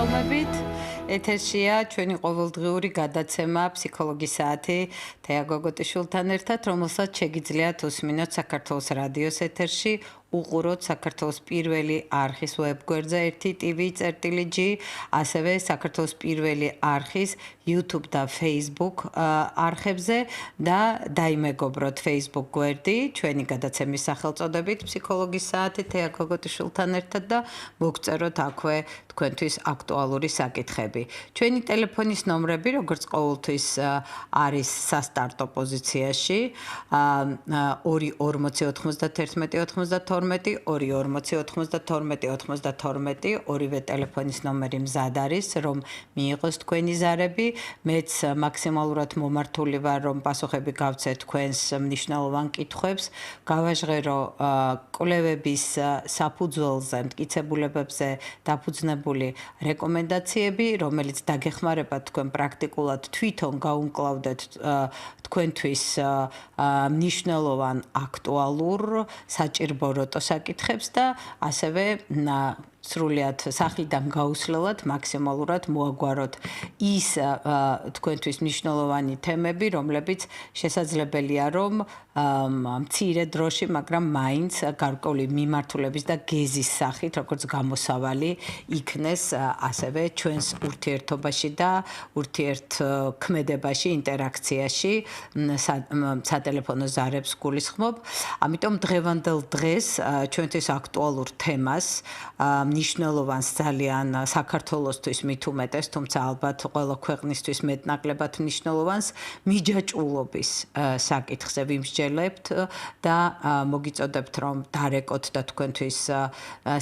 მოგესალმებით. ეთერშია ჩვენი ყოველდღიური გადაცემა ფსიქოლოგის საათი თეა გოგოტიშვილთან ერთად, რომელსაც შეგიძლიათ უსმინოთ საქართველოს რადიოს ეთერში, უყუროთ საქართველოს პირველი არხის ვებგვერდზე 1tv.g, ასევე საქართველოს პირველი არხის YouTube და Facebook არხებზე და დაიმეგობროთ Facebook გვერდი ჩვენი გადაცემის სახელწოდებით ფსიქოლოგის საათი თეა გოგოტიშვილთან ერთად და მოგწეროთ აქვე თქვენთვის აქტუალური საკითხები. ჩვენი ტელეფონის ნომრები, როგორც ყოველთვის, არის სასტარტო პოზიციაში 2409192 24092 ორივე ტელეფონის ნომერი მზად არის, რომ მიიღოს თქვენი ზარები. მეც მაქსიმალურად მომართული ვარ, რომ პასუხები გავცეთ თქვენს მნიშვნელოვან კითხვებს, გავაჟღერო კვლევების საფუძველზე, მტკიცებულებებზე დაფუძნებული რეკომენდაციები, რომელიც დაგეხმარებათ თქვენ პრაქტიკულად თვითონ გაუმკლავდეთ თქვენთვის მნიშვნელოვან აქტუალურ საჭირბოროტო საკითხებს და ასევე სრულიად სახლიდან გაუსვლელად მაქსიმალურად მოაგვაროთ ის თქვენთვის მნიშვნელოვანი თემები, რომლებიც შესაძლებელია, რომ მცირე დროში, მაგრამ მაინც გარკვეული მიმართულების და გეზის სახით, როგორც გამოსავალი იქნეს ასევე ჩვენს ურთიერთობაში და ურთიერთქმედებაში, ინტერაქციაში სატელეფონო ზარებს გულისხმობ. ამიტომ დღევანდელ დღეს ჩვენთვის აქტუალურ თემას მნიშვნელოვანს ძალიან საქართველოსთვის მით უმეტეს, თუმცა ალბათ ყველა ქვეყნისთვის მეტნაკლებად მნიშვნელოვანს მიჯაჭვულობის საკითხზე ვიმსჯელებთ და მოგიწოდებთ, რომ დარეკოთ და თქვენთვის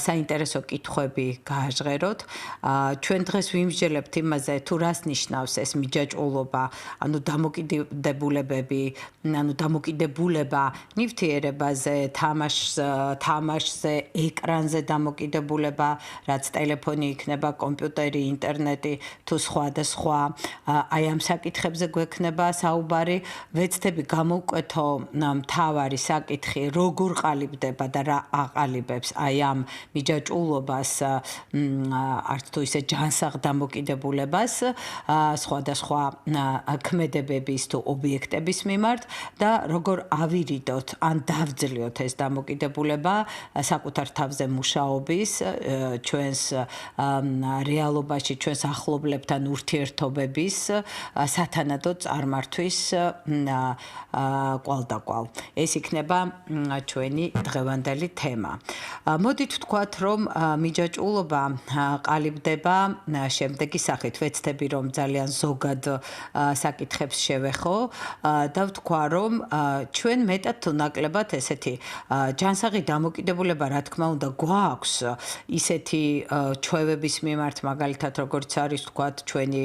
საინტერესო კითხვები გააჟღეროთ. ჩვენ დღეს ვიმსჯელებთ იმაზე, თუ რას ნიშნავს ეს მიჯაჭვულობა, ანუ დამოკიდებულება ნივთიერებაზე, თამაშზე, ეკრანზე დამოკიდებულება, რაც ტელეფონი იქნება, კომპიუტერი, ინტერნეტი თუ სხვა და სხვა. აი ამ საკითხებზე გვექნება საუბარი. ვეცდები გამოვკვეთო მთავარი საკითხი, როგორ ყალიბდება და რა აყალიბებს აი ამ მიჯაჭვულობას, არც თუ ისე ჯანსაღ დამოკიდებულებას სხვადასხვა ქმედებების თუ ობიექტების მიმართ და როგორ ავირიდოთ ან დავძლიოთ ეს დამოკიდებულება საკუთარ თავზე მუშაობის, ჩვენს რეალობაში, ჩვენს ახლობლებთან ურთიერთობების სათანადო წარმართვის კვალდაკვალ. ეს იქნება ჩვენი დღევანდელი თემა. მოდით ვთქვათ, რომ მიჯაჭვულობა ყალიბდება შემდეგი სახით. ვეცდები, რომ ძალიან ზოგად საკითხებს შევეხო და ვთქვა, რომ ჩვენ მეტად თუ ნაკლებად ესეთი ჯანსაღი დამოკიდებულება, რა თქმა უნდა, გვაქვს ისეთი ჩვევების მიმართ, მაგალითად, როგორც არის ვთქვათ, ჩვენი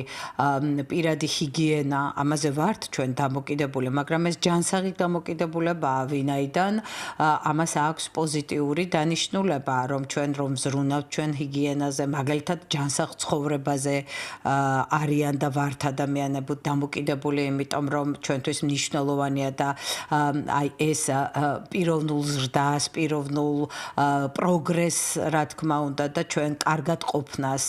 პირადი ჰიგიენა, ამაზე ვართ ჩვენ დამოკიდებული, მაგრამ ეს ჯანსაღი დამოკიდებულებაა, ვინაიდან ამას აქვს პოზიტიური დანიშნულება, რომ ჩვენ რომ ზრუნავთ ჩვენ ჰიგიენაზე, მაგალითად, ჯანსაღ ცხოვრებაზე არიან და ვართ ადამიანები დამოკიდებული, იმიტომ რომ ჩვენთვის მნიშვნელოვანია და აი ეს პიროვნულ ზრდას, პიროვნულ პროგრესს, რა თქმა უნდა, და ჩვენ კარგად ყოფნას,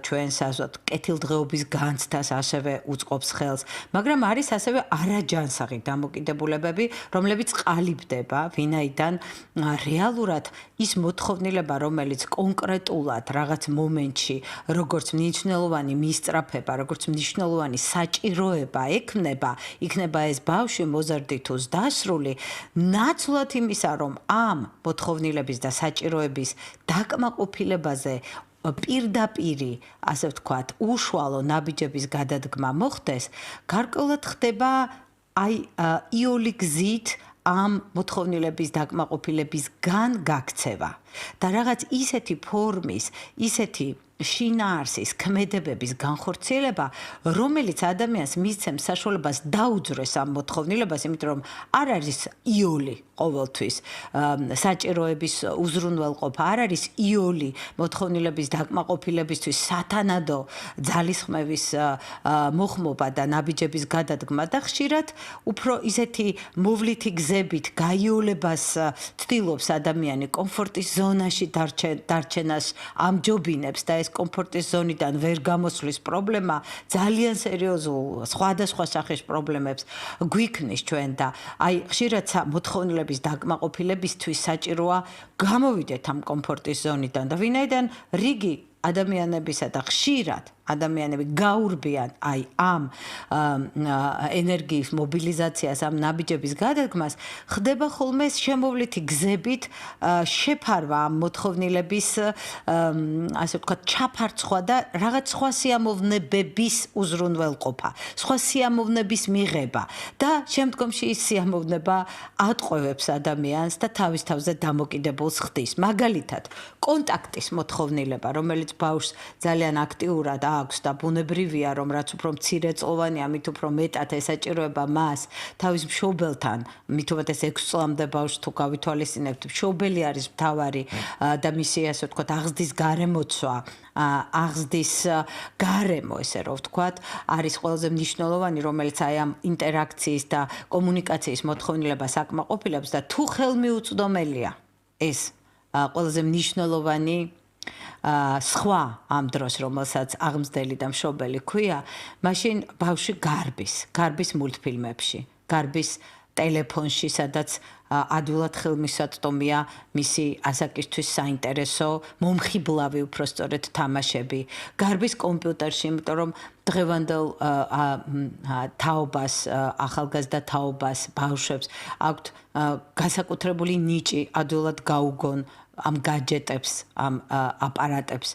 ჩვენს ასეთ კეთილდღეობის განცდას ასევე უწყობს ხელს. მაგრამ არის ასევე არაჯანსაღი დამოკიდებულებები, რომლებიც ყალიბდება, ვინაიდან რეალურად ის მოთხოვნილება, რომელიც კონკრეტულად რაღაც მომენტში, როგორც მნიშვნელოვანი მისწრაფება, როგორც მნიშვნელოვანი საჭიროება იქნება ეს ბავშვი მოზარდი თუ ზდასრული, ნაცვლად იმისა, რომ ამ მოთხოვნილების და საჭიროების დაკმაყოფილებაზე პირდაპირი, ასე ვთქვათ, უშუალო ნაბიჯების გადადგმა მოხდეს, გარკვეულად ხდება აი იული გზით ამ მოთხოვნილების დაკმაყოფილებისგან გაქცევა და რაღაც ისეთი ფორმის, ისეთი შინაარსის, ქმედებების განხორციელება, რომელიც ადამიანს მისცემს საშუალებას დაუძროს ამ მოთხოვნილებას, იმიტომ რომ არ არის იული ყოველთვის საჭიროების უზრუნველყოფა, არ არის იული მოთხოვნილების დაკმაყოფილებისთვის სათანადო ძალისხმევის მოხმობა და ნაბიჯების გადადგმა და ხშირად უფრო ისეთი მოვლითი გზებით გაიოლებას ცდილობს ადამიანი, კომფორტის ზონაში დარჩენას ამჯობინებს და ეს კომფორტის ზონიდან ვერ გამოსვლის პრობლემა ძალიან სერიოზულ სხვადასხვა სახის პრობლემებს გვიქმნის ჩვენ და აი ხშირად მოთხოვნილების დაკმაყოფილებისთვის საჭიროა გამოვიდეთ ამ კომფორტის ზონიდან და ვინაიდან რიგი ადამიანებისა და ხშირად ადამიანები გაურბიან აი ამ ენერგიის მობილიზაციას, ამ ნაბიჯების გადადგმას, ხდება ხოლმე შემოვლითი გზებით შეფარვა ამ მოთხოვნილების ასე ვთქვათ, ჩაფარცხვა და რაღაც სხვა სიამოვნებების უზრუნველყოფა, სხვა სიამოვნების მიღება და შემდგომში ის სიამოვნება ატყვევებს ადამიანს და თავის თავზე დამოკიდებულს ხდის. მაგალითად, კონტაქტის მოთხოვნილება, რომელიც ბავშვს ძალიან აქტიურად აქვს და ბუნებრივია, რომ რაც უფრო მცირეწლოვანია, მით უფრო მეტად ესაჭიროება მას თავის მშობელთან, მით უმეტეს 6 წლამდე ბავშვს თუ გავითვალისწინებთ, მშობელი არის მთავარი და მისი ასე ვთქვათ, აღზრდის გარემოცვა, აღზრდის გარემო, ესე რომ ვთქვათ, არის ყველაზე მნიშვნელოვანი, რომელიც აი ამ ინტერაქციის და კომუნიკაციის მოთხოვნილებას აკმაყოფილებს და თუ ხელმიუწვდომელია ეს ყველაზე მნიშვნელოვანი სხვა ამ დროს, რომელსაც აღმზრდელი და მშობელი ქვია, მაშინ ბავშვი გარბის მულტფილმებში, გარბის ტელეფონში, სადაც ადვილად ხელმისაწვდომია მისი ასაკისთვის საინტერესო, მომხიბლავი უпростоრეთ თამაშები, გარბის კომპიუტერში, იმიტომ რომ დღევანდელ თაობას, ახალგაზრდა თაობას, ბავშვებს აქვთ განსაკუთრებული ნიჭი ადვილად გაუგონ ამ гаджеტებს, ამ აპარატებს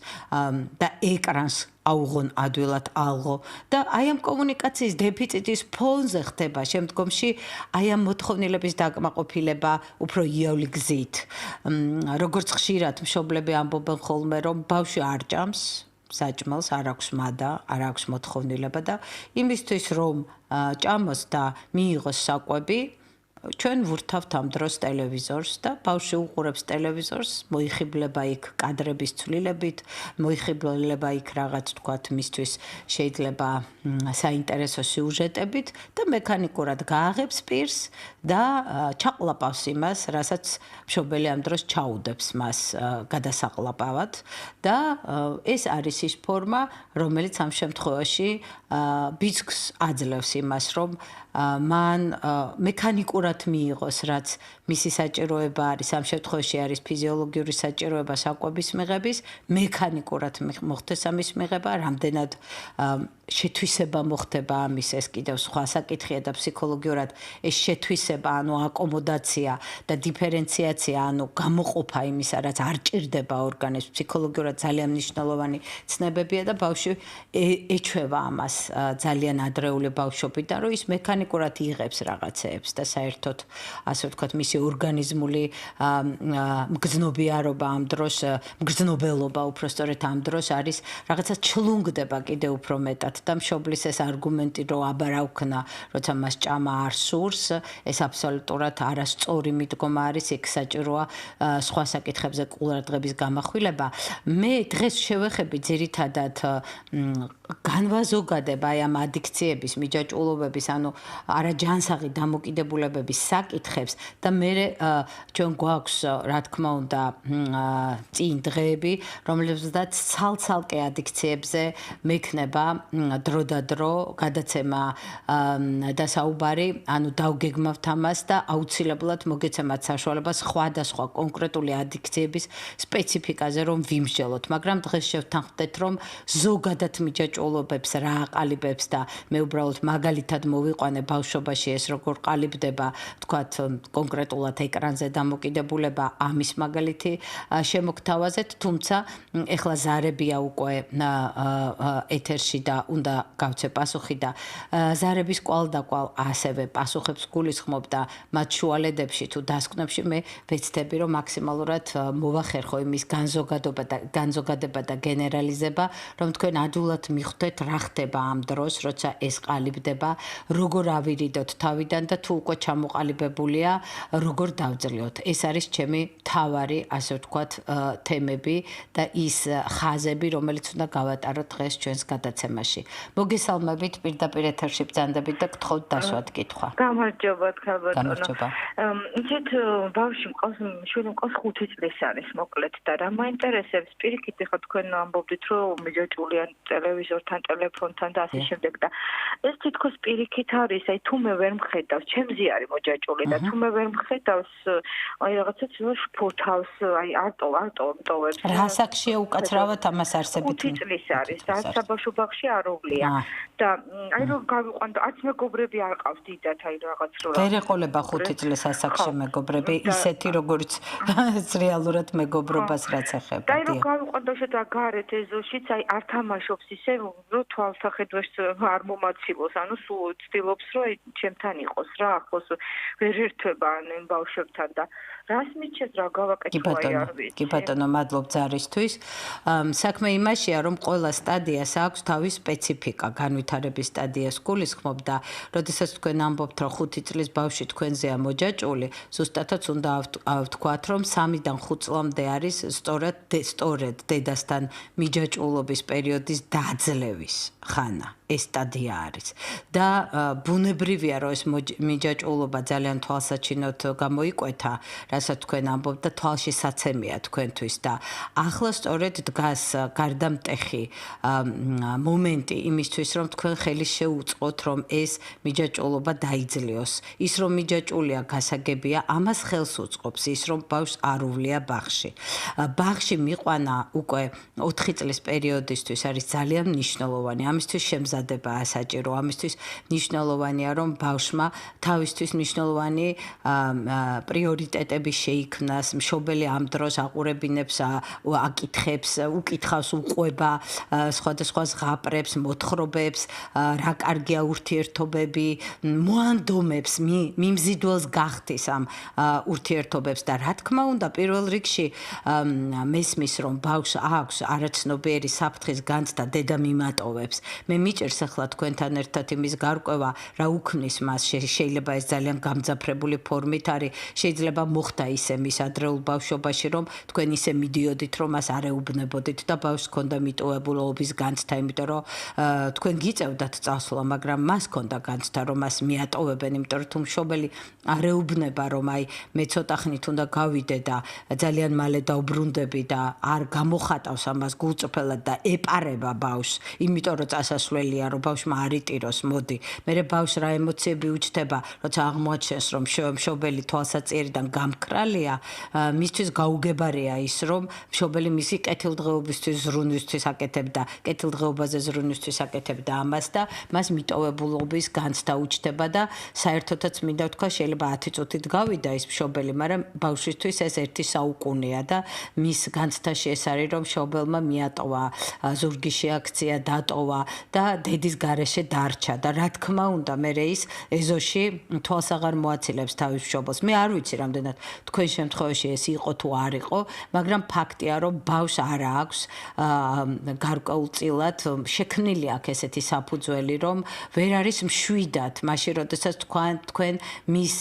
და ეკრანს აუღონ ადვილად ალღო და აი ამ კომუნიკაციის დეფიციტის ფონზე ხდება შემდგომში აი ამ მოთხოვნილების დაკმაყოფილება უფრო იავლი გზით. როგორც ხშირად მშობლები ამბობენ ხოლმე, რომ ბავშვი არ ჭამს საჭმელს, არ აქვს მადა, არ აქვს მოთხოვნილება და იმისთვის რომ ჭამოს და მიიღოს საკვები ჩვენ ვურთავთ ამ დროს ტელევიზორს და ბავშვი უყურებს ტელევიზორს, მოიხიბლება იქ კადრების ცვლილებით, მოიხიბლება იქ რაღაც თქვათ მისთვის შეიძლება საინტერესო სიუჟეტებით და მექანიკურად გააღებს პირს და ჩაყლაპავს იმას, რასაც მშობელი ამ დროს ჩაუდებს მას გადასაყლაპავად და ეს არის ის ფორმა, რომელიც ამ შემთხვევაში ბიძგს აძლევს იმას, რომ მან მექანიკურად მიიღოს, რაც მისი საჭიროება არის, ამ შემთხვევაში არის ფიზიოლოგიური საჭიროება საკვების მიღების, მექანიკურად მოხდეს ამის მიღება, რამდენად შეთვისება მოხდება ამის, ეს კიდევ სხვა საკითხია და ფსიქოლოგიურად ეს შეთვისება, ანუ აკომოდაცია და დიფერენციაცია, ანუ გამოყოფა იმისა, რაც არ ჭირდება ორგანიზმს, ფსიქოლოგიურად ძალიან მნიშვნელოვანი ცნებებია და ბავშვი ეჩვევა ამას ძალიან ადრეული ბავშვობიდან, რომ ის მექანიკურად იღებს რაღაცეებს და საერთოდ ასე ვთქვათ, მისი ორგანიზმული მგრძნობიარობა ამ დროს, მგრძნობელობა უпростоრეთ ამ დროს არის რაღაცა ჩლუნგდება კიდევ უფრო მეტად და მშობლის ეს არგუმენტი, რომ აბა რა ვქნა, როცა მას ჭამა არ სურს, ეს აბსოლუტურად არასწორი მიდგომა არის, იქ საჭიროა სხვა საკითხებზე ყურადღების გამახვილება. მე დღეს შევეხები ძირითადად განვაზოგადებ აი ამ ადიქციების, მიჯაჭვულობების, ანუ არაჯანსაღი დამოკიდებულებების საკითხებს და მე ჩვენ გვაქვს, რა თქმა უნდა, წინ დღეები, რომლებსაც ცალ-ცალკე ადიქციებზე მექნება დრო და დრო გადაცემა და საუბარი, ანუ დავგეგმავთ ამას და აუცილებლად მოგეცემათ საშუალება სხვადასხვა კონკრეტული ადიქციების სპეციფიკაზე რომ ვიმსჯელოთ, მაგრამ დღეს შევთანხმდეთ, რომ ზოგადად მიჯაჭვულობებს რა აყალიბებს და მე უბრალოდ მაგალითად მოვიყვანე ბავშვობაში ეს როგორ ყალიბდება, თქვათ კონკრეტულად ეკრანზე დამოკიდებულება ამის მაგალითი შემოგთავაზეთ, თუმცა ეხლა ზარებია უკვე ეთერში და უნდა გავცე პასუხი და ზარების კვალდაკვალ ასევე პასუხებს გულისხმობ და მათ შუალედებში თუ დასკვნებში მე ვეცდები, რომ მაქსიმალურად მოვახერხო იმის განზოგადება და გენერალიზება, რომ თქვენ ადვილად ხვდეთ რა ხდება ამ დროს, როცა ეს ყალიბდება, როგორ ავირიდოთ თავიდან და თუ უკვე ჩამოყალიბებულია, როგორ დავძლიოთ. ეს არის ჩემი მთავარი, ასე ვთქვათ, თემები და ის ხაზები, რომელიც უნდა გავატაროთ დღეს ჩვენს გადაცემაში. მოგესალმებით, პირდაპირ ეთერში ბრძანდებით და გთხოვთ დასვათ კითხვა. გამარჯობა, ხალბატონო. გამარჯობა. ისეთ ბავშვი მყავს, შვილი მყავს 5 წლის არის, მოკლედ და რა მაინტერესებს, პირიქით ხა თქვენ ამბობდით, რომ მიჯაჭულია ტელევიზორთან, ტელეფონთან და ასე შემდეგ და ეს თითქოს პირიქით არის, აი თუ მე ვერ მხედავს, ჩემზე არის მოჯაჭული და თუ მე ვერ მხედავს, აი რაღაცა შფოთავს, აი არტოვებს. რა საკშია უკაცრავად ამას არსებით? 5 წლის არის, რაც საბავშვო ბაღში არ უვლია და აი რომ გავიყვანო, არც მეგობრები არ ყავს დიდათ, აი რაღაც რო ვერ ეყოლება 5 წლის ასაკში მეგობრები, ისეთი როგორც რეალურად მეგობრობას რაც ეხება. და აი რომ გავიყვანო შეთა გარეთ ეზოშიც, აი არ თამაშობს ისე, რომ თვალსახედვებს არ მომაცილოს, ანუ სულ ცდილობს, რომ აი ჩემთან იყოს რა, ახლოს ვერ ერთვება ან ბავშვებთან და რას მიჩეს რა გავაკეთო აი არ ვიცი. კი ბატონო, მადლობ ძარისთვის. საქმე იმაშია, რომ ყველა სტადიას აქვს თავის სპეციფიკა, განვითარების სტადიას გულისხმობ და როდესაც თქვენ ამბობთ, რომ 5 წლის ბავშვი თქვენზეა მოჯაჭული, ზუსტადაც უნდა ვთქვათ, რომ 3-დან 5 წლამდე არის სწორედ დედასთან მიჯაჭულობის პერიოდის დაძლევის ხანა. ეს სტადია არის. და ბუნებრივია, რომ ეს მიჯაჭულობა ძალიან თვალსაჩინოდ გამოიკვეთა, რასაც თქვენ ამბობთ და თვალში საცემია თქვენთვის და ახლა სწორედ დგას გარდამტეხი მომენტი იმისთვის, რომ თქვენ ხელი შეუწყოთ, რომ ეს მიჯაჭულობა დაიძლიოს. ის რომ მიჯაჭულია გასაგებია, ამას ხელს უწყობს ის, რომ ბავშვს არ უვლია ბაღში. ბაღში მიყვანა უკვე 4 წლის პერიოდისთვის არის ძალიან მნიშვნელოვანი. ამისთვის შემზადებაა საჭირო. ამისთვის მნიშვნელოვანია, რომ ბავშვმა თავისთვის მნიშვნელოვანი პრიორიტეტები შეიქმნას. მშობელი ამ დროს აყურებინებს, აკითხებს, უკითხავს, უყვება სხვადასხვა ზღაპრებს, მოთხრობებს, რა კარგია ურთიერთობები, მოანდომებს, მიმზიდველს გახდის ამ ურთიერთობებს და რა თქმა უნდა, პირველ რიგში მესმის, რომ ბავშვს აქვს არაცნობიერი საფრთხის განცდა, დედა მიმატოვებს. მე მიჭერს ახლა თქვენთან ერთად იმის გარკვევა, რა უქმნის მას, შეიძლება ეს ძალიან გამძაფრებული ფორმით არის, შეიძლება მოხდა ისე მის ადრეულ ბავშვობაში, რომ თქვენ ისე მიდიოდით, რომ მას არ ეუბნებოდით და ბავშვს ჰქონდა მიტოვებულობის განცდა, იმიტომ რომ თქვენ გიწევდათ წასვლა, მაგრამ მას ჰქონდა განცდა, რომ მას მიატოვებენ, იმიტომ რომ თუ მშობელი არ ეუბნება, რომ აი მე ცოტა ხნით უნდა გავიდე და ძალიან მალე დავბრუნდები და არ გამოხატავს ამას გულწრფელად და ეპარება ბავშვს, იმიტომ რომ წასასვლელია, რომ ბავშვმა არ იტიროს, მოდი. მერე ბავშვს რა ემოციები უჩნდება, როცა აღმოაჩენს, რომ მშობელი თვალსაჭიერიდან გამქრალია, მისთვის გაუგებარია ის, რომ მშობელი მისი კეთილდღეობისთვის ზრუნვისთვის აკეთებდა, კეთილდღეობაზე ზრუნვისთვის აკეთებდა ამას და მას მიტოვებულობის განცდა უჩნდება და საერთოდაც მინდა ვთქვა, შეიძლება 10 წუთით გავიდა ის მშობელი, მაგრამ ბავშვისთვის ეს ერთი საუკუნეა და მის განცდაში ეს არის, რომ მშობელმა მიატოვა ზურგიში აქცია, დატოვა და დედის გარეშე დარჩა და რა თქმა უნდა, მე ის ეზოში თვალს აღარ მოაცილებს თავის მშობელს. მე არ ვიცი რამდენად თქვენ შემთხვევაში ეს იყო თუ არ იყო, მაგრამ ფაქტია, რომ ბავშვს არ აქვს გარკვეულწილად შექმნილი აქ ესეთი საფუძველი, რომ ვერ არის მშვიდად, მაშინ როდესაც თქვენ მის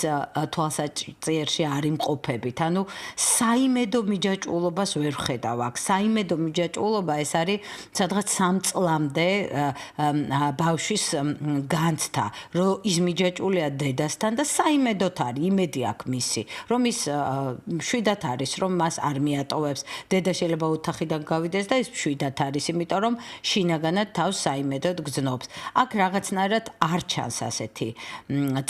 თვალსაჭიერში არ იმყოფებით. ანუ საიმედო მიჯაჭულობას ვერ ვხედავ აქ. საიმედო მიჯაჭულობა ეს არის სადღაც 3 წლამდე ბავშვის განცდა, რომ ის მიჯაჭულია დედასთან და საიმედოდ არის, იმედი აქვს მისი, რომ ის მშვიდად არის, რომ მას არ მიატოვებს. დედა შეიძლება ოთახიდან გავიდეს და ის მშვიდად არის, იმიტომ რომ შინაგანად თავს საიმედოდ გრძნობს. აქ რაღაცნაირად არ ჩანს ასეთი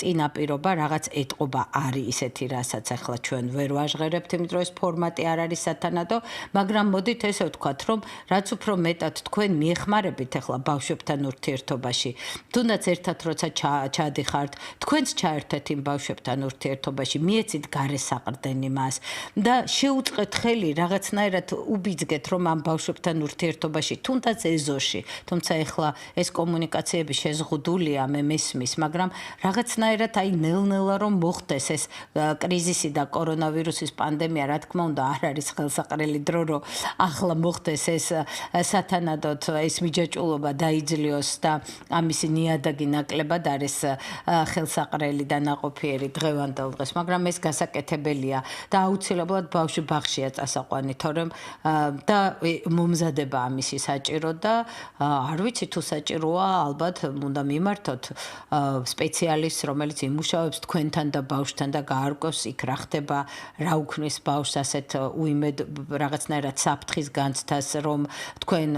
წინაპირობა, რაღაც ეტყობა არის ისეთი, რასაც ახლა ჩვენ ვერ ვაჟღერებთ, იმიტომ რომ ეს ფორმატი არ არის სათანადო, მაგრამ მოდით ესე ვთქვათ, რომ რაც უფრო მეტად თქვენ მიეხმარებით ახლა ბავშვებთან ურთიერთობაში. თუნდაც ერთად როცა ჩადიხართ, თქვენც ჩაერთეთ იმ ბავშვებთან ურთიერთობაში, მიეცით გარესაყრდენი მას და შეუწყეთ ხელი რაღაცნაირად უბიძგეთ, რომ ამ ბავშვებთან ურთიერთობაში, თუნდაც ეზოში, თუმცა ეხლა ეს კომუნიკაციები შეზღუდულია, მე მესმის, მაგრამ რაღაცნაირად აი ნელ-ნელა რომ მოხდეს ეს კრიზისი და კორონავირუსის პანდემია, რა თქმა უნდა, არ არის ხელსაყრელი დრო, რომ ახლა მოხდეს ეს სათანადოდ ეს მიჯაჭვულობა დაიძლიოს და ამისი ნიადაგი ნაკლებად არის ხელსაყრელი და ნაყოფიერი დღევანდელ დღეს, მაგრამ ეს გასაკეთებელია და აუცილებლად ბავშვი ბაღშია წასაყვანი, თორემ და მომზადება ამისი საჭირო და არ ვიცი თუ საჭიროა, ალბათ უნდა მიმართოთ სპეციალისტს, რომელიც იმუშავებს თქვენთან და ბავშვთან და გაარკვევს იქ რა ხდება, რა უქმნის ბავშვს ასეთ უიმედ რაღაცნაირად საფრთხის განცდას, რომ თქვენ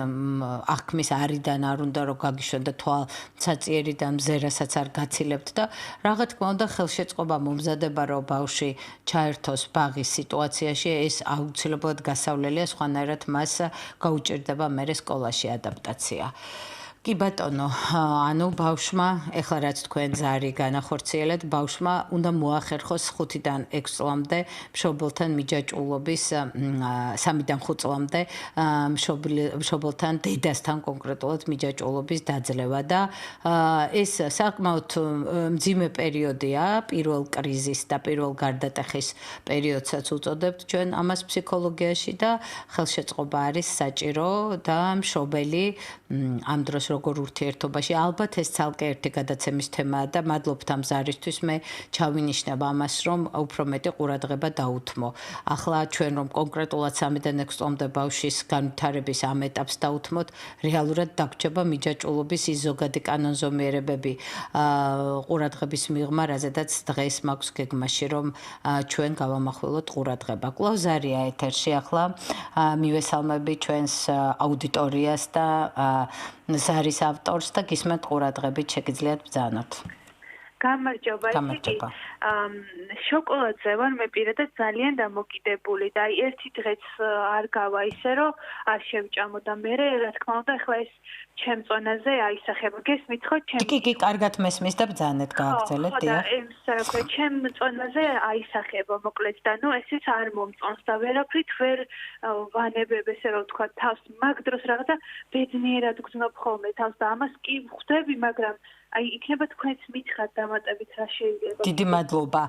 აღქმის არიდან არ უნდა რომ გაგიშვენ და თვალსაწიერი და მზერასაც არ გაცილებთ და რა თქმა უნდა ხელშეწყობა მომზადება რომ ბავშვი ჩაერთოს ბაღის სიტუაციაში ეს აუცილებლად გასავლელია, სხვანაირად მას გაუჭირდება მერე სკოლაში ადაპტაცია. კი ბატონო, ანუ ბავშვმა, ეხლა რაც თქვენ ზარი განახორციელეთ, ბავშვმა უნდა მოახერხოს 5-დან 6 წლამდე მშობელთან მიჯაჭვულობის 3-დან 5 წლამდე მშობელთან დედასთან კონკრეტულად მიჯაჭვულობის დაძლევა და ეს საკმაოდ მძიმე პერიოდია, პირველ კრიზისს და პირველ გარდატეხის პერიოდსაც უწოდებთ ჩვენ ამას ფსიქოლოგიაში და ხელშეწყობა არის საჭირო და მშობელი ამ დროს როგორ ურთიერთობაში, ალბათ ეს ცალკე ერთი გადაცემის თემაა და მადლობთ ამ ზარისთვის, მე ჩავინიშნებ ამას, რომ უფრო მეტი ყურადღება დაუთმო. ახლა ჩვენ რომ კონკრეტულად 3-დან 6 წლამდე ბავშვის განვითარების ამ ეტაპს დაუთმოთ, რეალურად დაგვრჩება მიჯაჭვულობის ის ზოგადი კანონზომიერებები ყურადღების მიღმა, რაზედაც დღეს მაქვს გეგმაში, რომ ჩვენ გავამახვილოთ ყურადღება. კვლავ ზარია ეთერში ახლა მივესალმები ჩვენს აუდიტორიას და ზარის ავტორს და გისმენთ ყურადღებით, შეგიძლიათ ბრძანოთ. გამარჯობა, გამარჯობა. შოკოლადზე ვარ მე პირადად ძალიან დამოკიდებული და აი ერთი დღეც არ გავა ისე რომ არ შევჭამო და მე რა თქმა უნდა ახლა ეს ჩემ წონაზე აისახება. გესმით ხო ჩემ? კი, კარგად მესმის და ბრძანეთ, გააგრძელეთ, და ჩემ წონაზე აისახება მოკლედ და ნუ ესეც არ მომწონს და ვერაფრით ვერ ვანებებ ესე რომ თქვა თავს მაგ დროს რაღაცა ბედნიერად გძნობ ხოლმე თავს და ამას კი ვხვდები, მაგრამ აი იქნება თქვენც მითხრათ დამატებით რა შეიძლება. დიდი მადლობა.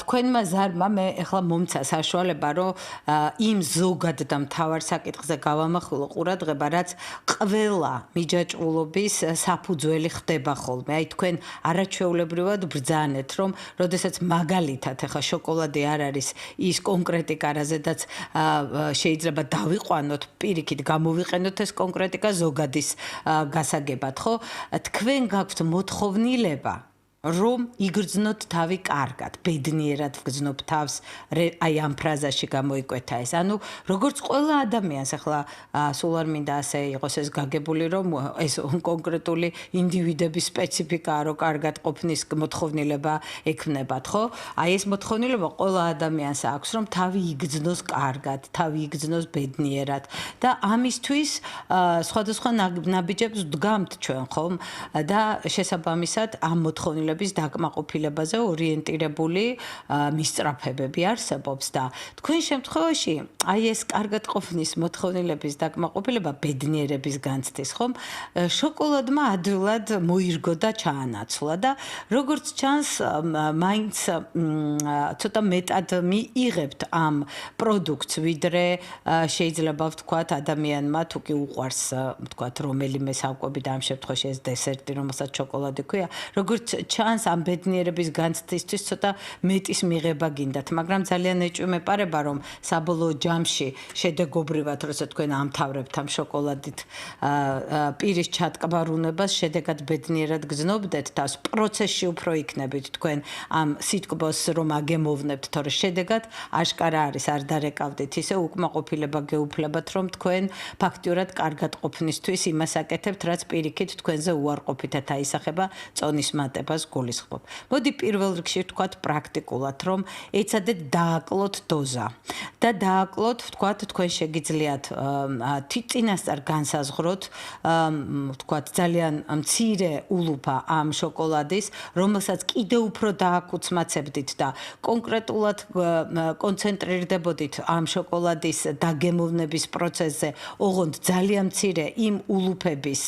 თქვენმა ზარმა მე ახლა მომცა საშუალება, რომ იმ ზოგად და მთავარ საკითხზე გავამახვილო ყურადღება, რაც ყველა მიჯაჭვულობის საფუძველი ხდება ხოლმე. აი თქვენ არაჩვეულებრივად ბრძანეთ, რომ როდესაც მაგალითად ახლა შოკოლადი არ არის ის კონკრეტიკა, რაზედაც შეიძლება დავიყვანოთ, პირიქით გამოვიყენოთ ეს კონკრეტიკა ზოგადის გასაგებად, ხო? თქვენ გაქვთ მოთხოვნილება რომ იგრძნოთ თავი კარგად, ბედნიერად ვგრძნობ თავს, აი ამ ფრაზაში გამოიკვეთა ეს. ანუ როგორც ყველა ადამიანს ახლა სულ არ მინდა ასე იყოს ეს გაგებული, რომ ეს კონკრეტული ინდივიდების სპეციფიკაა, რომ კარგად ყოფნის მოთხოვნილება ექმნებათ, ხო? აი ეს მოთხოვნილება ყველა ადამიანს აქვს, რომ თავი იგრძნოს კარგად, თავი იგრძნოს ბედნიერად და ამისთვის სხვადასხვა ნაბიჯებს ვდგამთ ჩვენ, ხომ? და შესაბამისად ამ მოთხოვნილებას დაკმაყოფილებაზე ორიენტირებული მისწრაფებები არსებობს და თქვენ შემთხვევაში აი ეს კარგად ყოფნის მოთხოვნილების დაკმაყოფილება ბედნიერების განცდის, ხომ? შოკოლადმა ადვილად მოირგო და ჩაანაცვლა და როგორც ჩანს, მაინც ცოტა მეტად მიიღებთ ამ პროდუქტს, ვიდრე შეიძლება ვთქვათ ადამიანმა თუ კი უყვარს ვთქვათ რომელიმე საკვები და ამ შემთხვევაში ეს დესერტი, რომელსაც შოკოლადი ქვია, როგორც ჩანს ამ ბედნიერების განცდისთვის ცოტა მეტის მიღება გინდათ, მაგრამ ძალიან ეჭვი მეპარება, რომ საბოლოო ჯამში შედეგობრივად, როცა თქვენ ამთავრებთ ამ შოკოლადით პირის ჩატკბარუნებას, შედეგად ბედნიერად გრძნობდეთ თავს, პროცესში უფრო იქნებით თქვენ ამ სიტყვას რომ აგემოვნებთ, თორე შედეგად აშკარა არის, არ დარეკავდით, ისე უკმაყოფილება გეუფლებათ, რომ თქვენ ფაქტიურად კარგად ყოფნისთვის იმას აკეთებთ, რაც პირიქით თქვენზე უარყოფითად აისახება წონის მატებას დოზას გულისხმობ. მოდი პირველ რიგში ვთქვათ პრაქტიკულად, რომ ეცადეთ დააკლოთ დოზა და დააკლოთ, ვთქვათ, თქვენ შეგიძლიათ წინასწარ განსაზღვროთ, ვთქვათ, ძალიან მცირე ულუფა ამ შოკოლადის, რომელსაც კიდევ უფრო დააკუცმაცებდით და კონკრეტულად კონცენტრირდებოდით ამ შოკოლადის დაგემოვნების პროცესზე, ოღონდ ძალიან მცირე იმ ულუფების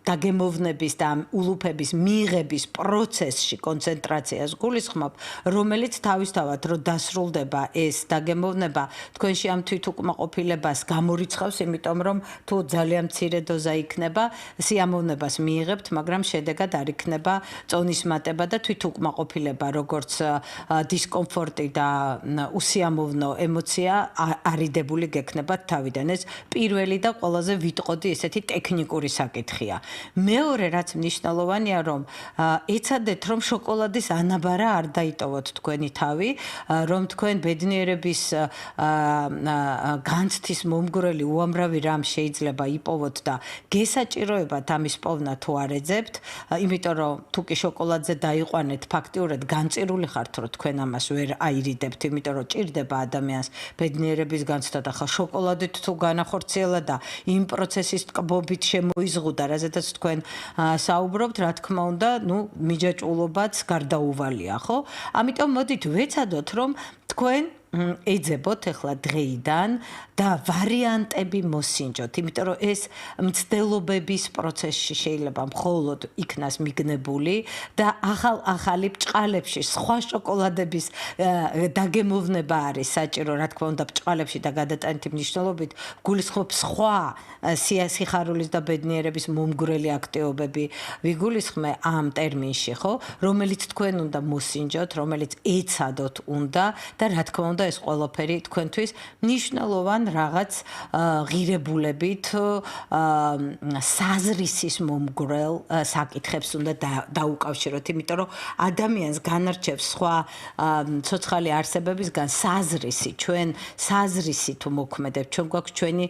დაგემოვნების და ულუფების მიღების პროცესში კონცენტრაციას გულისხმობ, რომელიც თავისთავად რო დასრულდება ეს დაგემოვნება, თქვენში ამ თვითუკმაყოფილებას გამორიცხავს, იმიტომ რომ თუ ძალიან მცირე დოზა იქნება, სიამოვნებას მიიღებთ, მაგრამ შედეგად არ იქნება წონის მატება და თვითუკმაყოფილება, როგორც დისკომფორტი და უსიამოვნო ემოცია არიდებული გექნებათ თავიდან. ეს პირველი და ყველაზე ვიტყოდი ესეთი ტექნიკური საკითხია. მეორე, რაც მნიშვნელოვანია, რომ ეცადეთ, რომ შოკოლადის ანაბარა არ დაიტოვოთ თქვენი თავი, რომ თქვენ ბედნიერების განცდის მომგვრელი უამრავი რამ შეიძლება იპოვოთ და გესაჭიროებათ ამის პოვნა თუ არ ეძებთ, იმიტომ რომ თუ კი შოკოლადზე დაიყვანეთ, ფაქტიურად განწირული ხართ, რომ თქვენ ამას ვერ აირიდებთ, იმიტომ რომ ჭირდება ადამიანს ბედნიერების განცდა და ხა შოკოლადით თუ განახორციელა და იმ პროცესის ტკბობით შემოიზღუდა, რაზედაც თქვენ საუბრობთ, რა თქმა უნდა, მიჯაჭვულობაც გარდაუვალია, ხო? ამიტომ მოდით ვეცადოთ, რომ თქვენ ეძებოთ ახლა დღეიდან და ვარიანტები მოსინჯოთ, იმიტომ რომ ეს მცდელობების პროცესში შეიძლება მხოლოდ იქნას მიგნებული და ახალი ბრჭყალებში სხვა შოკოლადების დაგემოვნება არის საჭირო, რა თქმა უნდა, ბრჭყალებში და გადატანითი მნიშვნელობით გულისხმობ სხვა სიხარულის და ბედნიერების მომგვრელი აქტივობები ვიგულისხმე ამ ტერმინში, ხო, რომელიც თქვენ უნდა მოსინჯოთ, რომელიც ეცადოთ უნდა და რა თქმა უნდა ეს ყველაფერი თქვენთვის მნიშვნელოვან რაღაც ღირებულებით საზრისის მომგვრელ საკითხებს უნდა დაუკავშიროთ, იმიტომ რომ ადამიანს განარჩევს სხვა ცოცხალი არსებებისგან საზრისი, ჩვენ საზრისი თუ მოქმედებთ, ჩვენ გვაქვს ჩვენი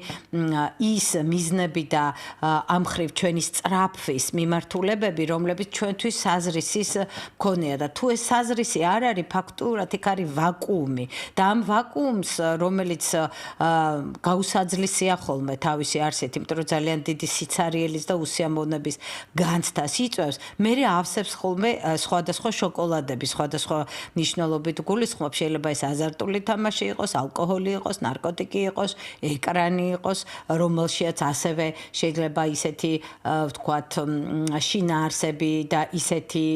ის მიზნები და ამ ხრივ ჩვენი სწრაფვის მიმართულებები, რომლებიც ჩვენთვის საზრისის მქონეა და თუ ეს საზრისი არ არის, ფაქტურად იქ არის ვაკუუმი და ამ ვაკუუმს, რომელიც გაუსაძლის სიახლოვე თავისი არსით, იმიტომ რომ ძალიან დიდი სიცარიელის და უსიამოვნების განცდას იწვევს, მერე ავსებს ხოლმე სხვადასხვა შოკოლადები, სხვადასხვა მნიშვნელობით გულისხმობ, შეიძლება ეს აზარტული თამაში იყოს, ალკოჰოლი იყოს, ნარკოტიკი იყოს, ეკრანი იყოს, რომელშიაც ასევე შეიძლება ისეთი, ვთქვათ, შინაარსები და ისეთი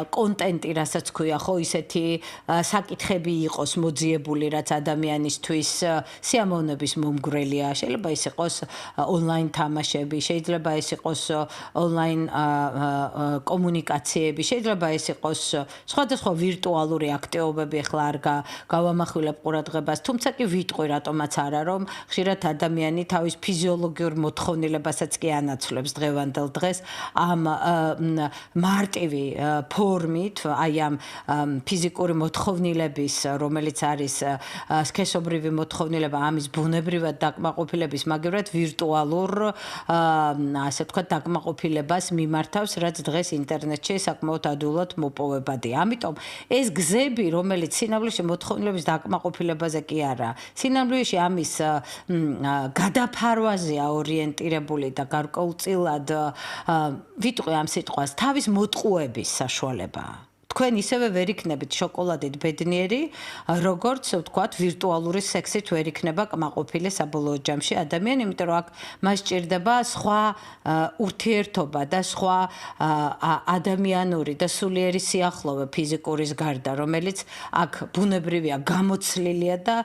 კონტენტი, რასაც ქვია, ხო, ისეთი საკითხები იყოს მოძიებული, რაც ადამიანისთვის სიამოვნების მომგვრელია. შეიძლება ეს იყოს ონლაინ თამაშები, შეიძლება ეს იყოს ონლაინ კომუნიკაციები, შეიძლება ეს იყოს სხვადასხვა ვირტუალური აქტივობები, ახლა არ გავამახვილებ ყურადღებას, თუმცა კი ვიტყვი რატომაც არა, რომ ხშირად ადამიანი თავის ფიზიოლოგიურ მოთხოვნილებასაც კი ანაცვლებს დღევანდელ დღეს ამ მარტივი ფორმით, აი ამ ფიზიკური მოთხოვნილების, რომელიც არის სქესობრივი მოთხოვნილება, ამის ბუნებრივად დაკმაყოფილების, მაგრამ ვირტუალურ, ასე ვთქვათ, დაკმაყოფილებას მიმართავს, რაც დღეს ინტერნეტში საკმაოდ ადვილად მოპოვებადია. ამიტომ ეს გზები, რომელიც სინამდვილეში მოთხოვნილების დაკმაყოფილებაზე კი არა, სინამდვილეში ამის გადაფარვაზეა ორიენტირებული და გარკვეულწილად ვიტყვი ამ სიტყვას, თავის მოტყუების საშუალება. თქვენ ისევე ვერ იქნებით შოკოლადით ბედნიერი, როგორც ვთქვათ, ვირტუალური სექსით ვერ იქნება კმაყოფილი საბოლოო ჯამში ადამიანი, იმიტომ რომ აქ მას ჭირდება სხვა ურთიერთობა და სხვა ადამიანური და სულიერი სიახლოვე ფიზიკურის გარდა, რომელიც აქ ბუნებრივია, გამოცლილია და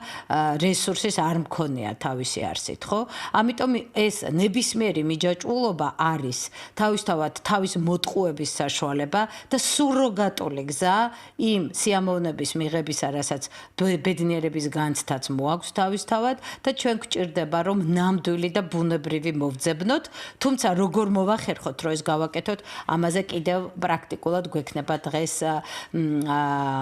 რესურსის არ მქონია თავისი არსით, ხო? ამიტომ ეს ნებისმიერი მიჯაჭვულობა არის თავისთავად თავის მოტყუების საშუალება და სუროგატული გზა იმ სიამოვნების მიღებისა, რასაც ბედნიერების განცდაც მოაქვს თავისთავად და ჩვენ გვჭირდება რომ ნამდვილი და ბუნებრივი მოვძებნოთ, თუმცა როგორ მოვახერხოთ, რომ ეს გავაკეთოთ, ამაზე კიდევ პრაქტიკულად გვექნება დღეს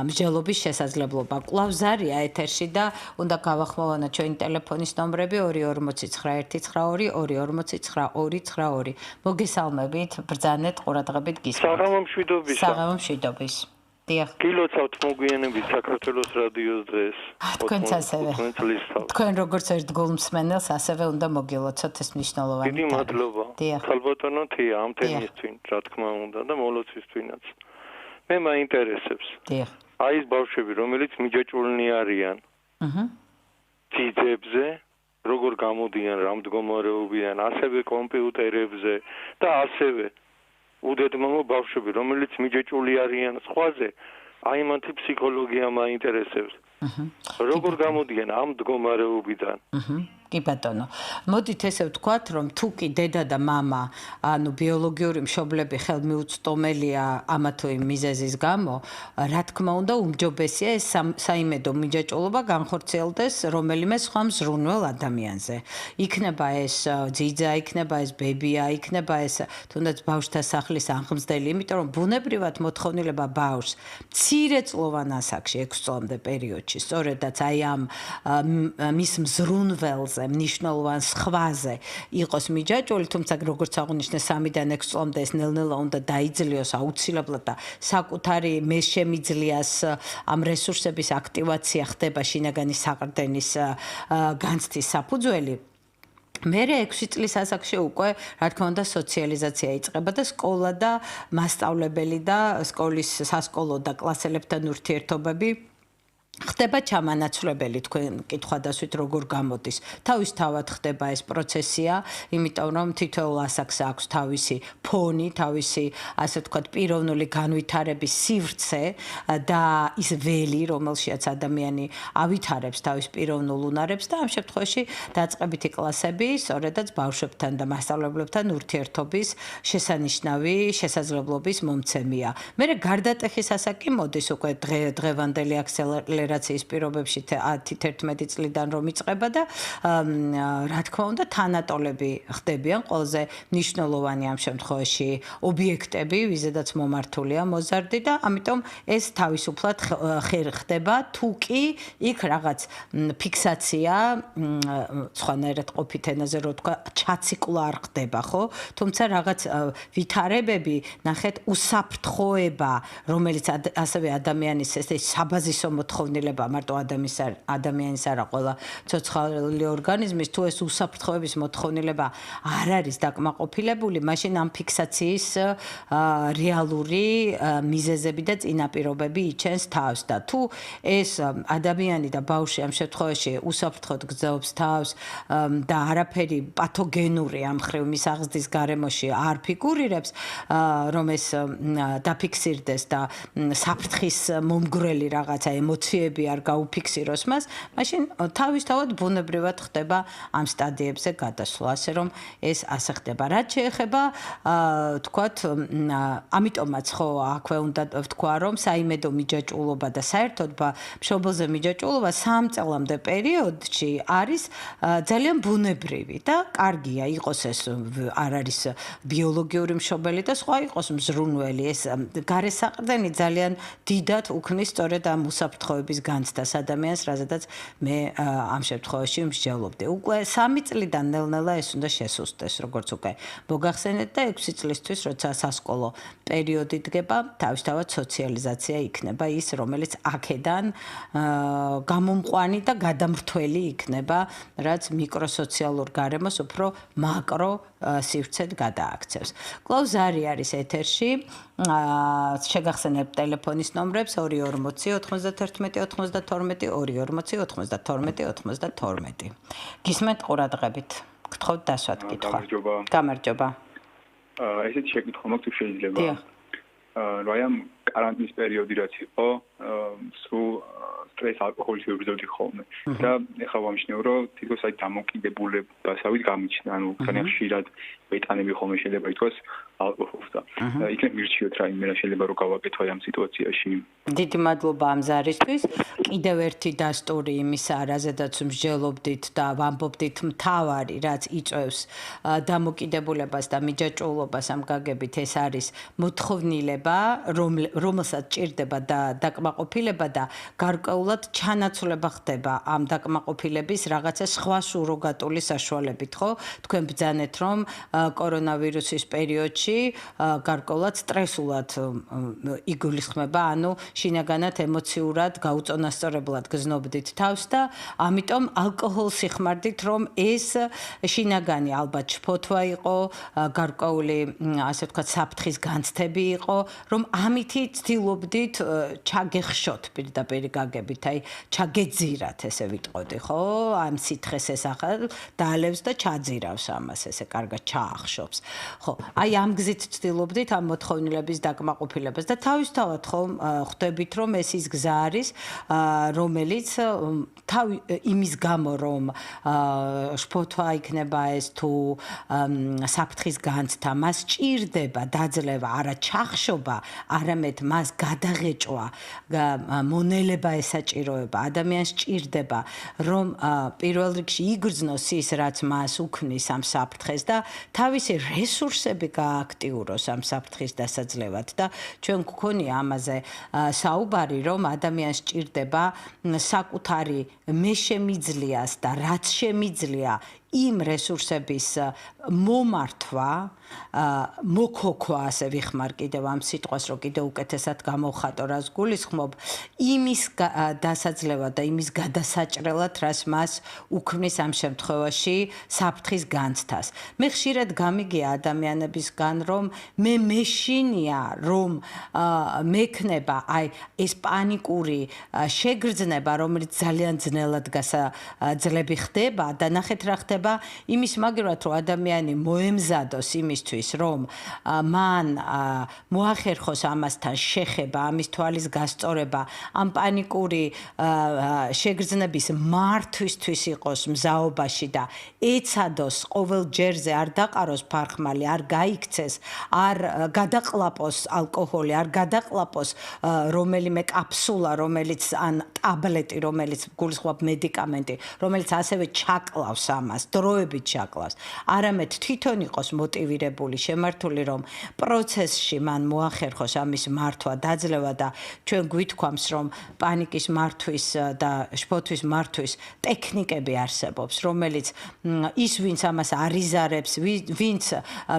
მსჯელობის შესაძლებლობა. კვლავ ზარია ეთერში და უნდა გავახმოვანოთ ჩვენი ტელეფონის ნომრები 249 249 მოგესალმებით, ბრძანეთ, ყურადღებით გისმენთ. საღამო მშვიდობის. დიახ. გილოცავთ მოგვიანებით საქართველოს რადიოს დღეს. თქვენც ასევე. თქვენ როგორც ერთგულ მსმენელს ასევე უნდა მოგილოცოთ ეს მნიშვნელოვანი. დიდი მადლობა. დიახ. ხალბატონო თია ამ თემისთვის, რა თქმა უნდა და მოლოცვისთვინაც. მე მაინტერესებს. დიახ. აი ეს ბავშვები, რომელიც მიჯაჭულნი არიან. ძიძებზე, როგორ გამოდიან, რა მდგომარეობიდან, ასევე კომპიუტერებზე და ასევე უდედმამო ბავშვები, რომელიც მიჯაჭული არიან სხვაზე, აი მათი ფსიქოლოგია მაინტერესებს. როგორ გამოდიან ამ მდგომარეობიდან? კი ბატონო. მოდით ესე ვთქვათ, რომ თუ კი დედა და მამა, ანუ ბიოლოგიური მშობლები ხელმიუწვდომელია ამა თუ იმ მიზეზის გამო, რა თქმა უნდა, უმჯობესია ეს საიმედო მიჯაჭულობა განხორციელდეს რომელიმე სხვა მზრუნველ ადამიანზე. იქნება ეს ძიძა, იქნება ეს ბებია, იქნება ეს თუნდაც ბავშვთა სახლის აღმზრდელი, იმიტომ რომ ბუნებრივად მოთხოვნილება ბავშვს მცირეწლოვან ასაკში 6 წლამდე პერიოდში, სწორედაც აი ამ მის მზრუნველზე მნიშვნელოვან სხვაზე იყოს მიჯაჭვული, თუმცა როგორც აღნიშნე 3-დან 6 წლამდე ეს ნელ-ნელა უნდა დაიძლიოს აუცილებლად და საკუთარი შემიძლიას ამ რესურსების აქტივაცია ხდება შინაგანი საყრდენის განცდის საფუძველი. მერე 6 წლის ასაკში უკვე, რა თქმა უნდა, სოციალიზაცია იწყება და სკოლა და მასწავლებელი და სკოლის სასკოლო და კლასელებთან ურთიერთობები ხდება ჩამანაცვლებელი თქვენ კითხვადასვით როგორ გამოდის. თავისთავად ხდება ეს პროცესია, იმიტომ რომ თითოეულ ასაკს აქვს თავისი ფონი, თავისი, ასე ვთქვათ, პიროვნული განვითარების სივრცე და ის ველი, რომელშიაც ადამიანი ავითარებს თავის პიროვნულ უნარებს და ამ შემთხვევაში დაწყებითი კლასები, სწორედაც ბავშვებთან და მასწავლებლებთან ურთიერთობის შესანიშნავი შესაძლებლობის მომცემია. მერე გარდატეხის ასაკი მოდის უკვე დღევანდელი აკსელერაციის პირობებში 10-11 წლიდან რომ იწყება და რა თქმა უნდა თანატოლები ხდებიან ყველაზე მნიშვნელოვანი ამ შემთხვევაში ობიექტები, ვიზედაც მომართულია მოზარდი და ამიტომ ეს თავისუფლად ხდება თუ კი იქ რაღაც ფიქსაცია სხვანაირად ყოფით ენაზე რო თქვა ჩაციკლა არ ხდება, ხო? თუმცა რაღაც ვითარებები ნახეთ უსაფრთხოება, რომელიც ასევე ადამიანის ეს საბაზისო მოთხოვნილება მარტო ადამიანის არა ყველა ცოცხალი ორგანიზმის თუ ეს უსაფრთხოების მოთხოვნილება არ არის დაკმაყოფილებული, მაშინ ამ ფიქსაციის რეალური მიზეზები და წინაპირობები იჩენს თავს და თუ ეს ადამიანი და ბავშვი ამ შემთხვევაში უსაფრთხოდ გრძობს თავს და არაფერი პათოგენური ამ მხრივ მის აღზრდის გარემოში არ ფიგურირებს, რომ ეს დაფიქსირდეს და საფრთხის მომგვრელი რაღაცა ემოციები არ გაუფიქსიროს მას, მაშინ თავისთავად ბუნებრივად ხდება ამ სტადიებზე გადასვლა, ასე რომ ეს ასე ხდება. რაც შეეხება, თქვათ, ამიტომაც ხო აქვე უნდა ვთქვა, რომ საიმედო მიჯაჭვულობა და საერთოდ მშობელზე მიჯაჭვულობა 3 წლამდე პერიოდში არის ძალიან ბუნებრივი და კარგია იყოს ეს არ არის ბიოლოგიური მშობელი და სხვა იყოს მზრუნველი. ეს გარესაყრდენი ძალიან დიდად უქმნის სწორედ ამ უსაფრთხოების განცდას ადამიანს, რაზედაც მე ამ შემთხვევაში მსჯელობდი. უკვე 3 წლიდან ნელ-ნელა ეს უნდა შესუსტდეს, როგორც უკვე მოგახსენეთ და 6 წლისთვის, როცა სასკოლო პერიოდი დგება, თავისთავად სოციალიზაცია იქნება ის, რომელიც აქედან გამომყვანი და გადამრთველი იქნება, რაც მიკროსოციალურ გარემოს უფრო მაკრო სივრცედ გადააქცევს. კлау ზარი არის ეთერში. შეგახსენებ ტელეფონის ნომრებს 240 91 92 240 92 გისმენთ ყურადღებით. გთხოვთ დასვათ კითხვა. გამარჯობა. ესეთი შეკითხვა მაქვს თუ შეიძლება. რა ამ კარანტინის პერიოდი რაც იყო, სულ სტრეს ალკოჰოლის ვიბრძოდი ხოლმე. და ეხლა ვამჩნევ, რომ თითქოს აი დამოკიდებულებასავით გამიჩნდა, ანუ ძალიან ხშირად ვეტანები ხოლმე შეიძლება ითქვას, ალკოჰოლს და იქნებ მირჩიოთ რაიმე რა შეიძლება რომ გავაკეთო ამ სიტუაციაში. დიდი მადლობა ამ ზარისთვის. კიდევ ერთი დასტური იმისა, რაზედაც მსჯელობდით და ვამბობდით მთავარი, რაც იწვევს დამოკიდებულებას და მიჯაჭვულობას ამ გაგებით, ეს არის მოთხოვნილება, რომელსაც ჭირდება და დაკმაყოფილება და გარკვეულად ჩანაცვლება ხდება ამ დაკმაყოფილების რაღაცა სხვა სუროგატული საშუალებით, ხო? თქვენ ბრძანეთ, რომ კორონავირუსის პერიოდში გარკვეულად სტრესულად იგულისხმება, ანუ შინაგანად ემოციურად გაუწონასწორებლად გზნობდით თავს და ამიტომ ალკოჰოლს იხმარდით, რომ ეს შინაგანი ალბათ შფოთვა იყო, გარკვეული ასე ვთქვათ საფრთხის განცდები იყო, რომ ამითი ცდილობდით ჩაგეხშოთ პირდაპირ გაგებით, აი ჩაგეძირათ ესე ვიტყოდი, ხო? ამ სითხეს ესახა დაალევს და ჩაძირავს ამას, ესე კარგად ჩაახშობს. ხო, აი ამ გზით ცდილობდით ამ მოთხოვნილების დაკმაყოფილებას და თავისთავად ხო ხვდებით, რომ ეს ის გზა არის, რომელიც იმის გამო, რომ შფოთვა იქნება ეს თუ საფრთხის განცდა, მას ჭირდება დაძლევა, არა ჩახშობა, არამედ მას გადაღეჭვა, მონელება ესაჭიროება, ადამიანს ჭირდება, რომ პირველ რიგში იგრძნოს ის, რაც მას უქმნის ამ საფრთხეს და თავისი რესურსები გააქტიუროს ამ საფრთხის დასაძლევად და ჩვენ გქონია ამაზე საუბარი, რომ ადამიანს ჭირდება საკუთარი მეშემიძლიას და რაც შემიძლია იმ რესურსების მომართვა, მოქოქვა, ასე ვიხმარ კიდევ ამ სიტყვას, რომ კიდევ უკეთესად გამოვხატო, რას გულისხმობ, იმის დასაძლევა და იმის გადასაჭრელად, რაც მას უქმნის ამ შემთხვევაში საფრთხის განცდას. მე ხშირად გამიგია ადამიანებისგან, რომ მე მეშინია, რომ მექნება აი ეს პანიკური შეგრძნება, რომელიც ძალიან ძნელად გასაძლები ხდება და ნახეთ რა ხდება იმის მაგერად, რომ ადამიანი მოემზადოს იმისთვის, რომ მან მოახერხოს ამასთან შეხება, ამის თვალის გასწორება, ამ პანიკური შეგრძნების მართვისთვის იყოს მზაობაში და ეცადოს ყოველ ჯერზე არ დაყაროს ფარხმალი, არ გაიქცეს, არ გადაყლაპოს ალკოჰოლი, არ გადაყლაპოს რომელიმე კაფსულა, რომელიც ან ტაბლეტი, რომელიც გულისხმობ მედიკამენტი, რომელიც ასევე ჩაკლავს ამას, დროებით ჩაკლავს. არამედ თვითონ იყოს მოტივირებული, შემართული, რომ პროცესში მან მოახერხოს ამის მართვა, დაძლევა და ჩვენ გვითქვამს, რომ პანიკის მართვის და შფოთვის მართვის ტექნიკები არსებობს, რომელიც ის, ვინც ამას არიზარებს, ვინც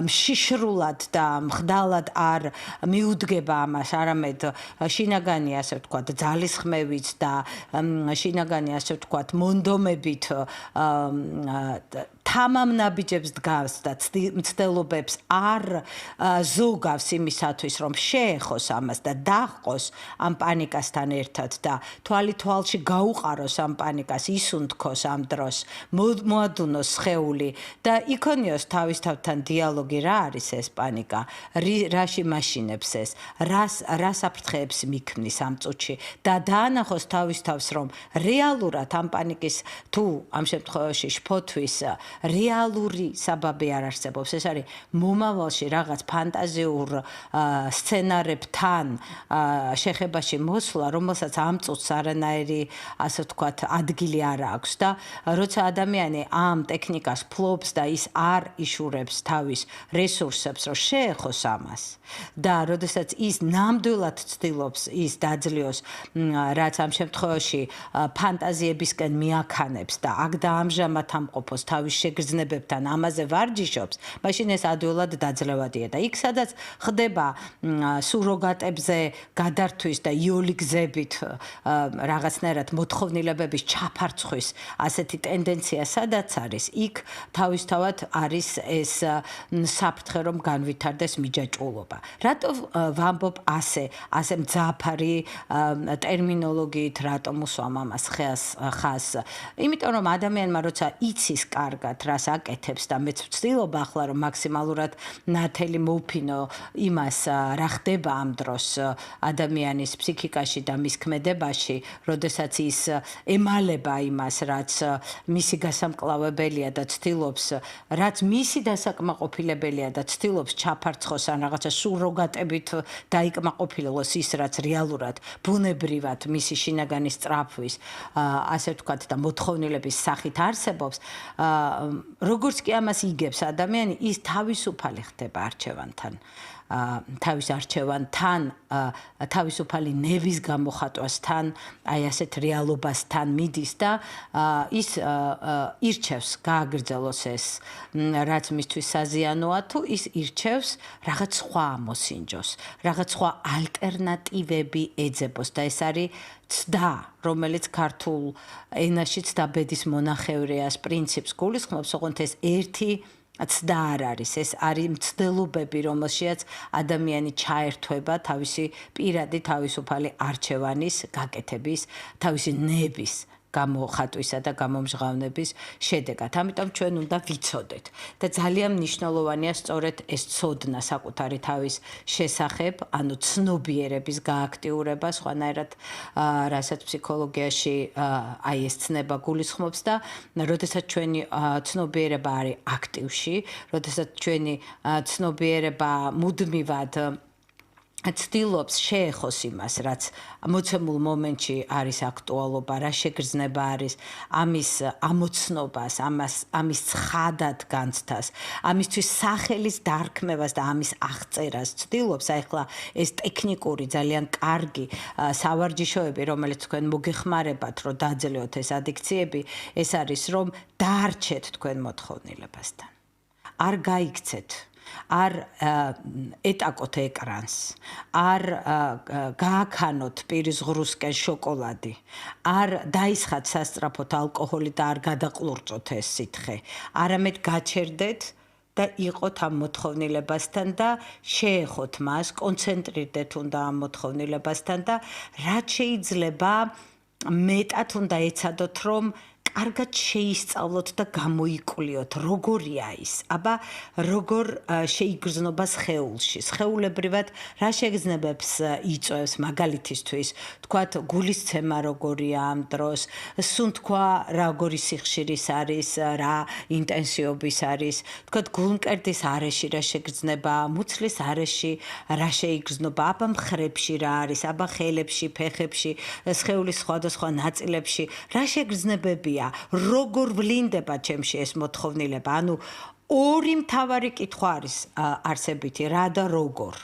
მშიშრულად და მხდალად არ მიუდგება ამას, არამედ შინაგანი, ასე ვთქვათ, ძალისხმევით და შინაგანი, ასე ვთქვათ, მონდომებით თამამნაბიჯებს დგავს და მცდელობებს არ ზოგავს იმისათვის, რომ შეეხოს ამას და დაჰყოს ამ პანიკასთან ერთად და თვალში გაუყაროს ამ პანიკას, ისუნთქოს ამ დროს, მოადუნოს სხეული და იქონიოს თავისთავთან დიალოგი, რა არის ეს პანიკა, რაში მაშინებს ეს, რა საფრთხეებს მიქმნის ამ წუთში და დაანახოს თავისთავს, რომ რეალურად ამ პანიკის თუ ამ შემთხვევაში შფოთვის რეალური საბაბი არ არსებობს. ეს არის მომავალში რაღაც ფანტაზიურ სცენარებთან შეხებაში მოსვლა, რომელსაც ამ წუთს არანაირი, ასე ვთქვათ, ადგილი არ აქვს და როცა ადამიანი ამ ტექნიკას ფლობს და ის არ იშურებს თავის რესურსებს, რომ შეეხოს ამას და როდესაც ის ნამდვილად ცდილობს ის დაძლიოს, რაც ამ შემთხვევაში ფანტაზიებისკენ მიაქანებს და აქ და ამჟამად ამყოფოს თავის შეგრძნებებთან, ამაზე ვარჯიშობს, მაშინ ეს ადვილად დაძლევადია და იქ სადაც ხდება სუროგატებზე გადართვის და იოლი გზებით რაღაცნაირად მოთხოვნილებების ჩაფარცხვის ასეთი ტენდენცია სადაც არის, იქ თავისთავად არის ეს საფრთხე, რომ განვითარდეს მიჯაჭვულობა. რატო ვამბობ ასე მძაფარი ტერმინოლოგიით, რატომ უსვამ ამას ხაზს? იმიტომ რომ ადამიანმა როცა იცის კარგად ვცდილობდათ რას აკეთებს და მეც ვცდილობ ახლა რომ მაქსიმალურად ნათელი მოვფინო იმას რა ხდება ამ დროს ადამიანის ფსიქიკაში და მის ქმედებაში, როდესაც ის ემალება იმას, რაც მისი გასამკლავებელია და ცდილობს, რაც მისი დასაკმაყოფილებელია და ცდილობს ჩაფარცხოს ან რაღაცა სუროგატებით დაიკმაყოფილოს ის, რაც რეალურად ბუნებრივად მისი შინაგანი სწრაფვის, ასე ვთქვათ და მოთხოვნილების სახით არსებობს, როგორც კი ამას იგებს ადამიანი, ის თავისუფალი ხდება არჩევანთან. თავის არჩევანთან, თავისუფალი ნევის გამოხატვასთან, აი ასეთ რეალობასთან მიდის და ის ირჩევს გააგრძელოს ეს, რაც მისთვის საზიანოა, თუ ის ირჩევს რაღაც სხვა ამოსინჯოს, რაღაც სხვა ალტერნატივები ეძებოს და ეს არის ცდა, რომელიც ქართულ ენაში ცდაბედის მონახევრიას პრინციპს გულისხმობს, ოღონდ ეს ერთი ცდა არ არის, ეს არის მცდელობები, რომელშიაც ადამიანი ჩაერთვება თავისი პირადი თავისუფალი არჩევანის გაკეთების, თავისი ნების გამოხატვისა და გამომჟღავნების შედეგად. ამიტომ ჩვენ უნდა ვიცოდეთ და ძალიან მნიშვნელოვანია სწორედ ეს ცოდნა საკუთარი თავის შესახებ, ანუ ცნობიერების გააქტიურება, სხვანაირად რასაც ფსიქოლოგიაში აი ეს ცნება გულისხმობს და როდესაც ჩვენი ცნობიერება არის აქტივში, როდესაც ჩვენი ცნობიერება მუდმივად ცდილობს შეეხოს იმას, რაც მოცემულ მომენტში არის აქტუალობა, რა შეგრძნება არის ამის ამოცნობას, ამის ცხადად განცდას, ამისთვის სახელის დარქმევას და ამის აღწერას ცდილობს. ახლა ეს ტექნიკური ძალიან კარგი სავარჯიშოები, რომელიც თქვენ მოგეხმარებათ, რომ დაძლევთ ეს ადიქციები, ეს არის რომ დაარჩეთ თქვენ მოთხოვნილებასთან. არ გაიქცეთ არ ეტაკოთ ეკრანს, არ გააქანოთ პირის ღრუსკენ შოკოლადი, არ დაისხათ სასწრაფოდ ალკოჰოლი და არ გადაყლურწოთ ეს სითხე. არამედ გაჩერდეთ და იყოთ ამ მოთხოვნილებასთან და შეეხოთ მას, კონცენტრირდეთ უნდა ამ მოთხოვნილებასთან და რაც შეიძლება მეტად უნდა ეცადოთ, რომ კარგად შეისწავლოთ და გამოიკლიოთ, როგორია ის. აბა, როგორ შეიგრძნობა სხეულში. სხეულებრივად რა შეგრძნებებს იწვევს მაგალითისთვის, თქვათ, გულისცემა როგორია ამ დროს, სუნთქვა როგორი სიხშირის არის, რა ინტენსივობის არის, თქვათ, გულმკერდის არეში რა შეგრძნება, მუცლის არეში რა შეიგრძნობა, აბა მხრებში რა არის, აბა ხელებში, ფეხებში, სხეულის სხვადასხვა ნაწილებში რა შეგრძნებებია. როგორ ვლინდება ჩემში ეს მოთხოვნილება? ანუ ორი მთავარი კითხვა არის არსებითი, რა და როგორ.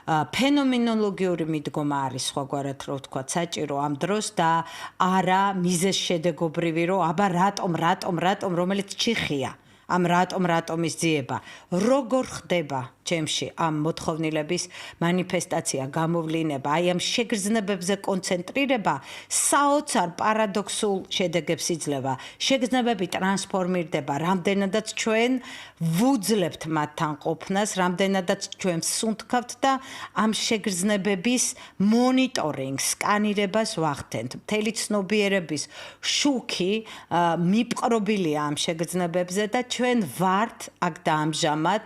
ფენომენოლოგიური მიდგომა არის სხვაგვარად რო ვთქვათ საჭირო ამ დროს და არა მიზეზშედეგობრივი რომ აბა რატომ რომელიც ჩიხია ამ რატომის ძიება როგორ ხდება ჩემში ამ მოთხოვნილების მანიფესტაცია, გამოვლინება, აი ამ შეგრძნებებზე კონცენტრირება საოცარ პარადოქსულ შედეგებს იძლევა. შეგრძნებები ტრანსფორმირდება, რამდენადაც ჩვენ ვუძლებთ მათთან ყოფნას, რამდენადაც ჩვენ ვსუნთქავთ და ამ შეგრძნებების მონიტორინგს, სკანირებას ვახდენთ. მთელი ცნობიერების შუქი მიპყრობილია ამ შეგრძნებებზე და ჩვენ ვართ აქ და ამჟამად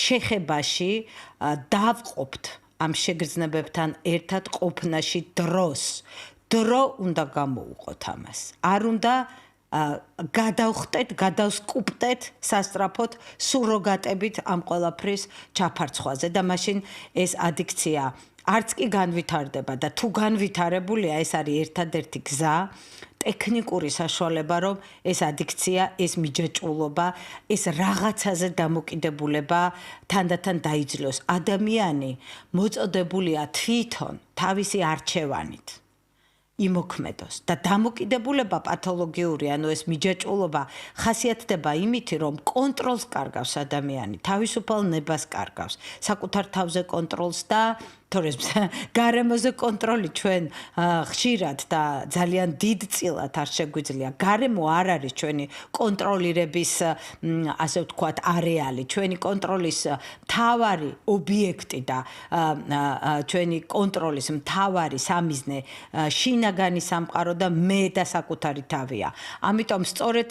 შეხება დავყოფთ ამ შეგრძნებებთან ერთად ყოფნაში დროს. დრო უნდა გამოუყოთ ამას. არ უნდა გადავხტეთ, გადავსკუპტეთ სასწრაფოდ სუროგატებით ამ ყველაფრის ჩაფარცხვაზე და მაშინ ეს ადიქცია არც კი განვითარდება და თუ განვითარებულია, ეს არის ერთადერთი გზა ტექნიკური საშუალება, რომ ეს ადიქცია, ეს მიჯაჭვულობა, ეს რაღაცაზე დამოკიდებულება თანდათან დაიძლოს. ადამიანი მოწოდებულია თვითონ თავისი არჩევანით იმოქმედოს და დამოკიდებულება პათოლოგიური, ანუ ეს მიჯაჭვულობა ხასიათდება იმით, რომ კონტროლს კარგავს ადამიანი, თავისუფალ ნებას კარგავს, საკუთარ თავზე კონტროლს და თორემ გარემოზე კონტროლი ჩვენ ხშირად და ძალიან დიდწილად არ შეგვიძლია. გარემო არ არის ჩვენი კონტროლირების ასე ვთქვათ არეალი, ჩვენი კონტროლის მთავარი ობიექტი და ჩვენი კონტროლის მთავარი სამიზნე შინაგანი სამყარო და მე და საკუთარი თავია. ამიტომ სწორედ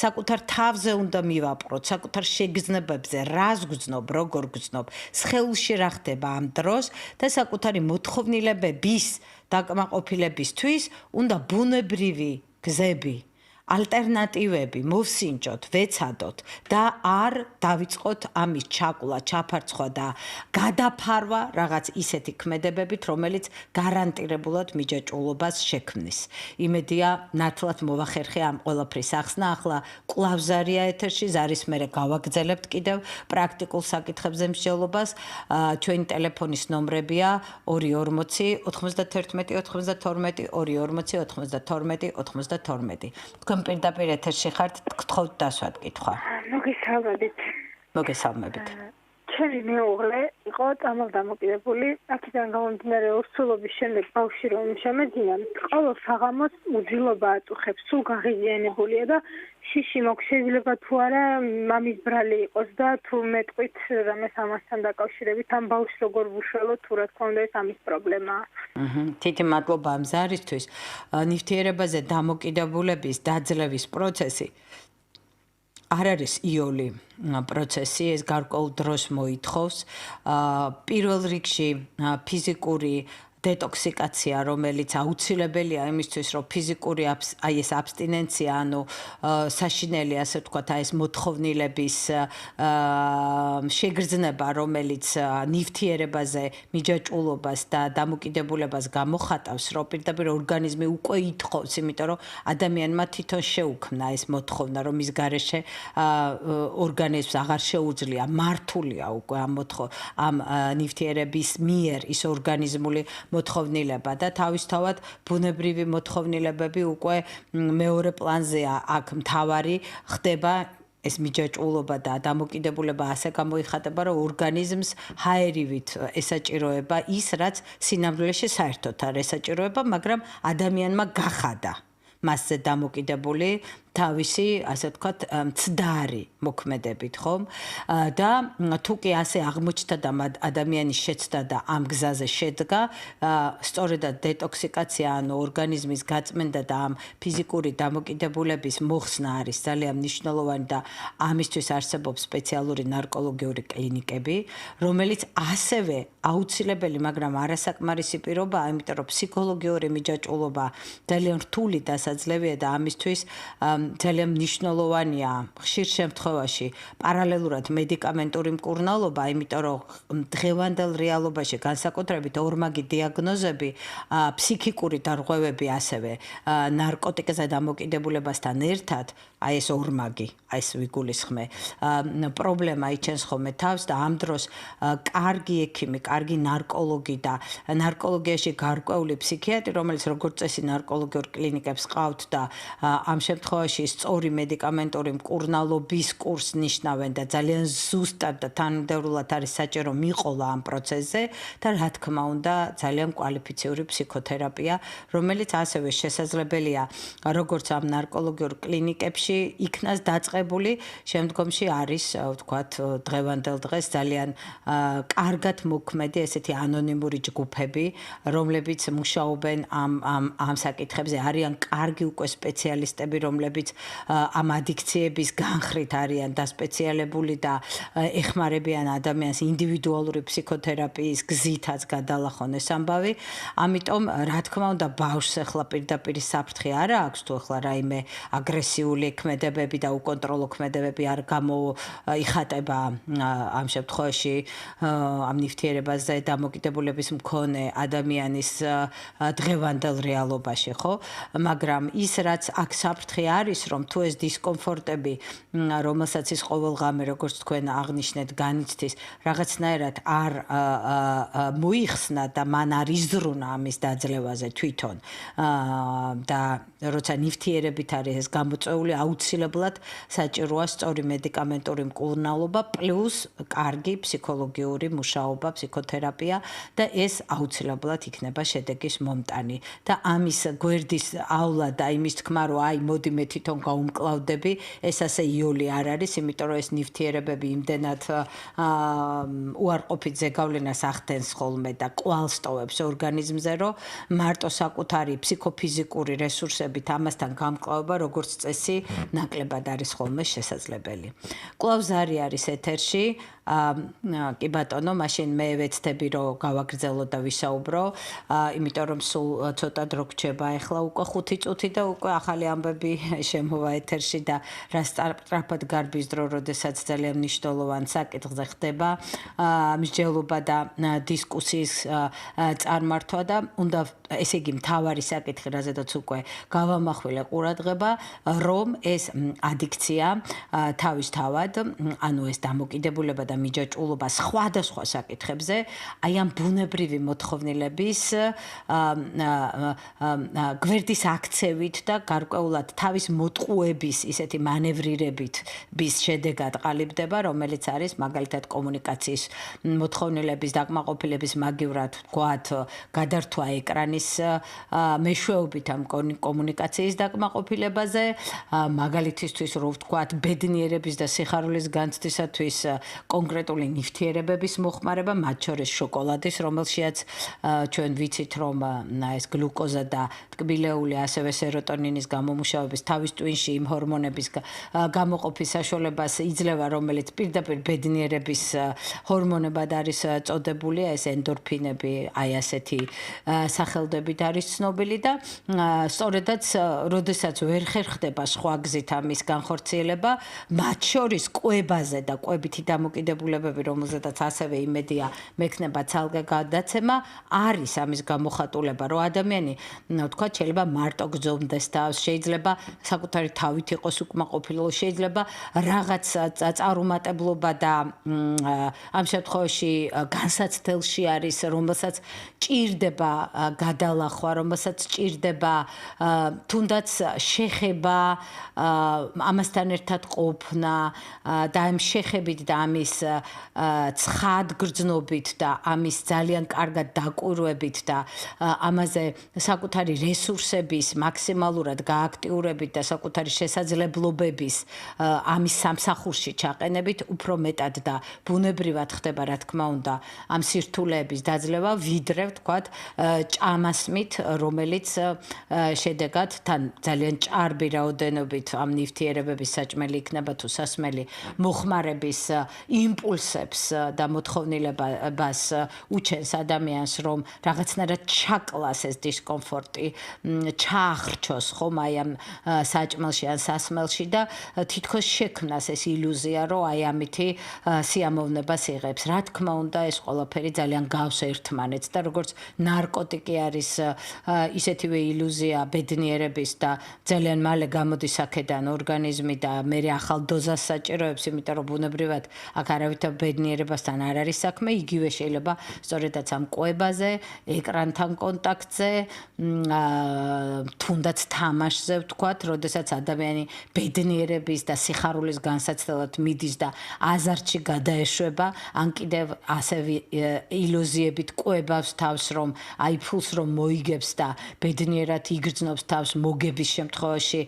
საკუთარ თავზე უნდა მივაპყროთ, საკუთარ შეგრძნებებზე, რას გრძნობ, როგორ გრძნობ, სხეულში რა ხდება ამ დროს და საკუთარი მოთხოვნილებების დაკმაყოფილებისთვის უნდა ბუნებრივი გზები, ალტერნატივები მოვსინჯოთ, ვეცადოთ და არ დავიწყოთ ამის ჩაკულა, ჩაფარცხვა და გადაფარვა რაღაც ისეთი ქმედებებით, რომელიც გარანტირებულად მიჯაჭვულობას შექმნის. იმედია, ნათლად მოვახერხე ამ ყველაფრის ახსნა, ახლა კვლავ-ზარია ეთერში, ზარის მერე გავაგრძელებთ კიდევ პრაქტიკულ საკითხებზე მსჯელობას. ჩვენი ტელეფონის ნომრებია 240 91 92 240 92 92. თქვენ პირდაპირ ეთერში ხართ, გთხოვთ დასვათ კითხვა. მოგესალმებით. ჩემი მეუღლე იყო წამალდამოკიდებული, აქედან გამომდინარე ორსულობის შემდეგ ბავშვი რომ შემეძინა, ყოველ საღამოს უძილობა აწუხებს, სულ გაღიზიანებულია და შიში მოქვს, შეიძლება თუ არა მამის ბრალი იყოს და თუ მეტყვით რამეს ამასთან დაკავშირებით ამ ბავშვს როგორ ვუშველო, თუ რა თქმა უნდა ეს ამის პრობლემაა. თითი მადლობა ამ ზარისთვის. ნივთიერებაზე დამოკიდებულების დაძლევის პროცესი არ არის იოლი პროცესი, ეს გარკვეულ დროს მოითხოვს. პირველ რიგში ფიზიკური დეტოქსიკაცია, რომელიც აუცილებელია იმისთვის, რომ ფიზიკური აი ეს აბსტინენცია, ანუ საშინელი, ასე ვთქვათ, აი ეს მოთხოვნილების შეგრძნება, რომელიც ნივთიერებაზე მიჯაჭვულობას და დამოკიდებულებას გამოხატავს, რომ პირდაპირ ორგანიზმი უკვე ითხოვს, იმიტომ რომ ადამიანმა თვითონ შეუქმნა ეს მოთხოვნა, რომ მის გარეშე ორგანიზმს აღარ შეუძლია, მართულია უკვე ამ ნივთიერების მიერ ის ორგანიზმული მოთხოვნილება და თავისთავად ბუნებრივი მოთხოვნილებები უკვე მეორე პლანზეა, აქ მთავარი ხდება ეს მიჯაჭვულობა და დამოკიდებულება ასე გამოიხატება, რომ ორგანიზმს ჰაერივით ესაჭიროება ის, რაც სინამდვილეში საერთოდ არ ესაჭიროება, მაგრამ ადამიანმა გახადა მასზე დამოკიდებული თავისი, ასე ვთქვათ, მცდარი მოქმედებით, ხომ? და თუ კი ასე აღმოჩნდა და ადამიანის შეცდა და ამ გზაზე შედგა, სწორედად დეტოქსიკაცია, ანუ ორგანიზმის გაწმენდა და ამ ფიზიკური დამოკიდებულების მოხსნა არის ძალიან მნიშვნელოვანი და ამისთვის არსებობს სპეციალური ნარკოლოგიური კლინიკები, რომელიც ასევე აუცილებელი, მაგრამ არასაკმარისი პირობაა, იმიტომ რომ ფსიქოლოგიური მიჯაჭვულობა ძალიან რთული დასაძლევია და ამისთვის ძალიან მნიშვნელოვანია ხშირ შემთხვევაში პარალელურად მედიკამენტური მკურნალობა, იმიტომ რომ დღევანდელ რეალობაში განსაკუთრებით ორმაგი დიაგნოზები, ფსიქიკური დარღვევები ასევე ნარკოტიკებზე დამოკიდებულებასთან ერთად, აი ეს ორმაგი, აი ეს ვიგულისხმე, პრობლემა იჩენს ხოლმე თავს და ამ დროს კარგი ექიმი, კარგი ნარკოლოგი და ნარკოლოგიაში გარკვეული ფსიქიატრი, რომელიც როგორც წესი ნარკოლოგიურ კლინიკებს ყავთ და ამ შემთხვევაში სწორი მედიკამენტური მკურნალობის კურსს ნიშნავენ და ძალიან ზუსტად და თანმიმდევრულად არის საჭირო მიყოლა ამ პროცესზე და რა თქმა უნდა ძალიან კვალიფიციური ფსიქოთერაპია, რომელიც ასევე შესაძლებელია როგორც ამ ნარკოლოგიურ კლინიკებში იქნას დაწყებული, შემდგომში არის, ვთქვათ, დღევანდელ დღეს ძალიან კარგად მოქმედი ესეთი ანონიმური ჯგუფები, რომლებიც მუშაობენ ამ საკითხებზე, არიან კარგი უკვე სპეციალისტები, რომლებიც ამ ადიქციების განხრით არიან დასპეციალებული და ეხმარებიან ადამიანს ინდივიდუალური ფსიქოთერაპიის გზითაც გადალახონ ეს ამბავი. ამიტომ, რა თქმა უნდა, ბავშვს ახლა პირდაპირ საფრთხე არ აქვს, თუ ახლა რაიმე აგრესიული ქმედებები და უკონტროლო ქმედებები არ გამოიხატება ამ შემთხვევაში ამ ნივთიერებაზე დამოკიდებულების მქონე ადამიანის დღევანდელ რეალობაში, ხო? მაგრამ ის, რაც აქ საფრთხე არის, არის რომ თუ ეს დისკომფორტები რომელსაც ის ყოველღამე როგორც თქვენ აღნიშნეთ განიცდის რაღაცნაირად არ მოიხსნა და მან არ იზრუნა ამის დაძლევაზე თვითონ და როცა ნივთიერებით არის ეს გამოწვეული აუცილებლად საჭიროა სწორი მედიკამენტური მკურნალობა პლუს კარგი ფსიქოლოგიური მუშაობა ფსიქოთერაპია და ეს აუცილებლად იქნება შედეგის მომტანი და ამის გვერდის ავლა და იმის თქმა რომ აი მოდი მე თვითონ გაუმკლავდები ეს ასე იოლი არ არის იმიტომ რომ ეს ნივთიერებები იმდენად უარყოფით ზეგავლენას ახდენს ხოლმე და კვალს ტოვებს ორგანიზმზე რომ მარტო საკუთარი ფსიქოფიზიკური რესურსებით ამასთან გამკლავება როგორც წესი ნაკლებად არის ხოლმე შესაძლებელი. კვლავ ზარი არის ეთერში კი ბატონო, მაშინ მე ვეცდები რომ გავაგრძელო და ვისაუბრო, იმიტომ რომ სულ ცოტა დრო გრჩება ახლა უკვე 5 წუთი და უკვე ახალი ამბები შემოვა ეთერში და რა სწრაფად გარბის დრო, როდესაც ძალიან მნიშვნელოვან საკითხზე ხდება მსჯელობა და დისკუსიის წარმართვა და უნდა ესე იგი მთავარი საკითხი, რაზედაც უკვე გავამახვილე ყურადღება, რომ ეს ადიქცია თავისთავად, ანუ ეს დამოკიდებულება და მიჯაჭვულობა სხვადასხვა საკითხებზე, აი ამ ბუნებრივი მოთხოვნილების გვერდის აქცევით და გარკვეულად თავის მოტყუების ისეთი მანევრირებით bis შედეგად ყალიბდება, რომელიც არის მაგალითად კომუნიკაციის მოთხოვნილების დაკმაყოფილების მაგივრად ვთქვათ, გადართვა ეკრანის მეშვეობით ამ კომუნიკაციის დაკმაყოფილებაზე, მაგალითისთვის რო ვთქვათ, ბედნიერების და სიხარულის განცდისათვის კონკრეტული ნივთიერებების მოხმარება, მათ შორის შოკოლადის, რომელშიაც ჩვენ ვიცით, რომ ეს გლუკოზა და ტკბილეული, ასევე სეროტონინის გამომუშავების თავის ტვინში იმ ჰორმონების გამოყოფის საშუალებას იძლევა, რომელიც პირდაპირ ბედნიერების ჰორმონებად არის წოდებული, ეს ენდორფინები, აი ასეთი სახელდებით არის ცნობილი და სწორედაც, როდესაც ვერ ხერხდება სხვა გზით ამის განხორციელება, მათ შორის კვებაზე და კვებითი დამოკიდებულებები, რომელზედაც ასევე იმედია მექნება ცალკე გადაცემა, არის ამის გამოხატულება, რომ ადამიანი, ვთქვათ, შეიძლება მარტო გრძნობდეს თავს, შეიძლება საკუთარი თავით იყოს უკმაყოფილო, შეიძლება რაღაც წარუმატებლობა და ამ შემთხვევაში განსაცდელში არის, რომელსაც ჭირდება გადალახვა, რომელსაც ჭირდება თუნდაც შეხება, ამასთან ერთად ყოფნა და ამ შეხებით და ამის ცხად გრძნობით და ამის ძალიან კარგად დაკვირვებით და ამაზე საკუთარი რესურსების მაქსიმალურად გააქტიურებით და საკუთარი შესაძლებლობების ამის სამსახურში ჩაყენებით უფრო მეტად და ბუნებრივად ხდება, რა თქმა უნდა, ამ სირთულეების დაძლევა, ვიდრე ვთქვათ, ჭამასმით, რომელიც შედეგად თან ძალიან ჭარბი რაოდენობით ამ ნივთიერებების საჭმელი იქნება თუ სასმელი მოხმარების იმპულსებს და მოთხოვნილებას უჩენს ადამიანს, რომ რაღაცნაირად ჩაკლას ეს დისკომფორტი, ჩაახრჩოს ხომ აი ამ საჭმელში ან სასმელში და თითქოს შექმნას ეს ილუზია, რომ აი ამითი სიამოვნებას იღებს. რა თქმა უნდა, ეს ყველაფერი ძალიან გავს ერთმანეთს და როგორც ნარკოტიკი არის ისეთივე ილუზია ბედნიერების და ძალიან მალე გამოდის აქედან ორგანიზმი და მე ახალ დოზას საჭიროებს, იმიტომ რომ ბუნებრივად აქ არავითარ ბედნიერებასთან არ არის საქმე, იგივე შეიძლება სწორედაც ამ კვებაზე, ეკრანთან კონტაქტზე, თუნდაც თამაშზე ვთქვათ, როდესაც ადამიანი ბედნიერების და სიხარულის განსაცდელად მიდის და აზარტში გადაეშვება, ან კიდევ ასევე ილუზიებით კვებავს თავს, რომ აი ფულს რომ მოიგებს და ბედნიერად იგრძნობს თავს მოგების შემთხვევაში,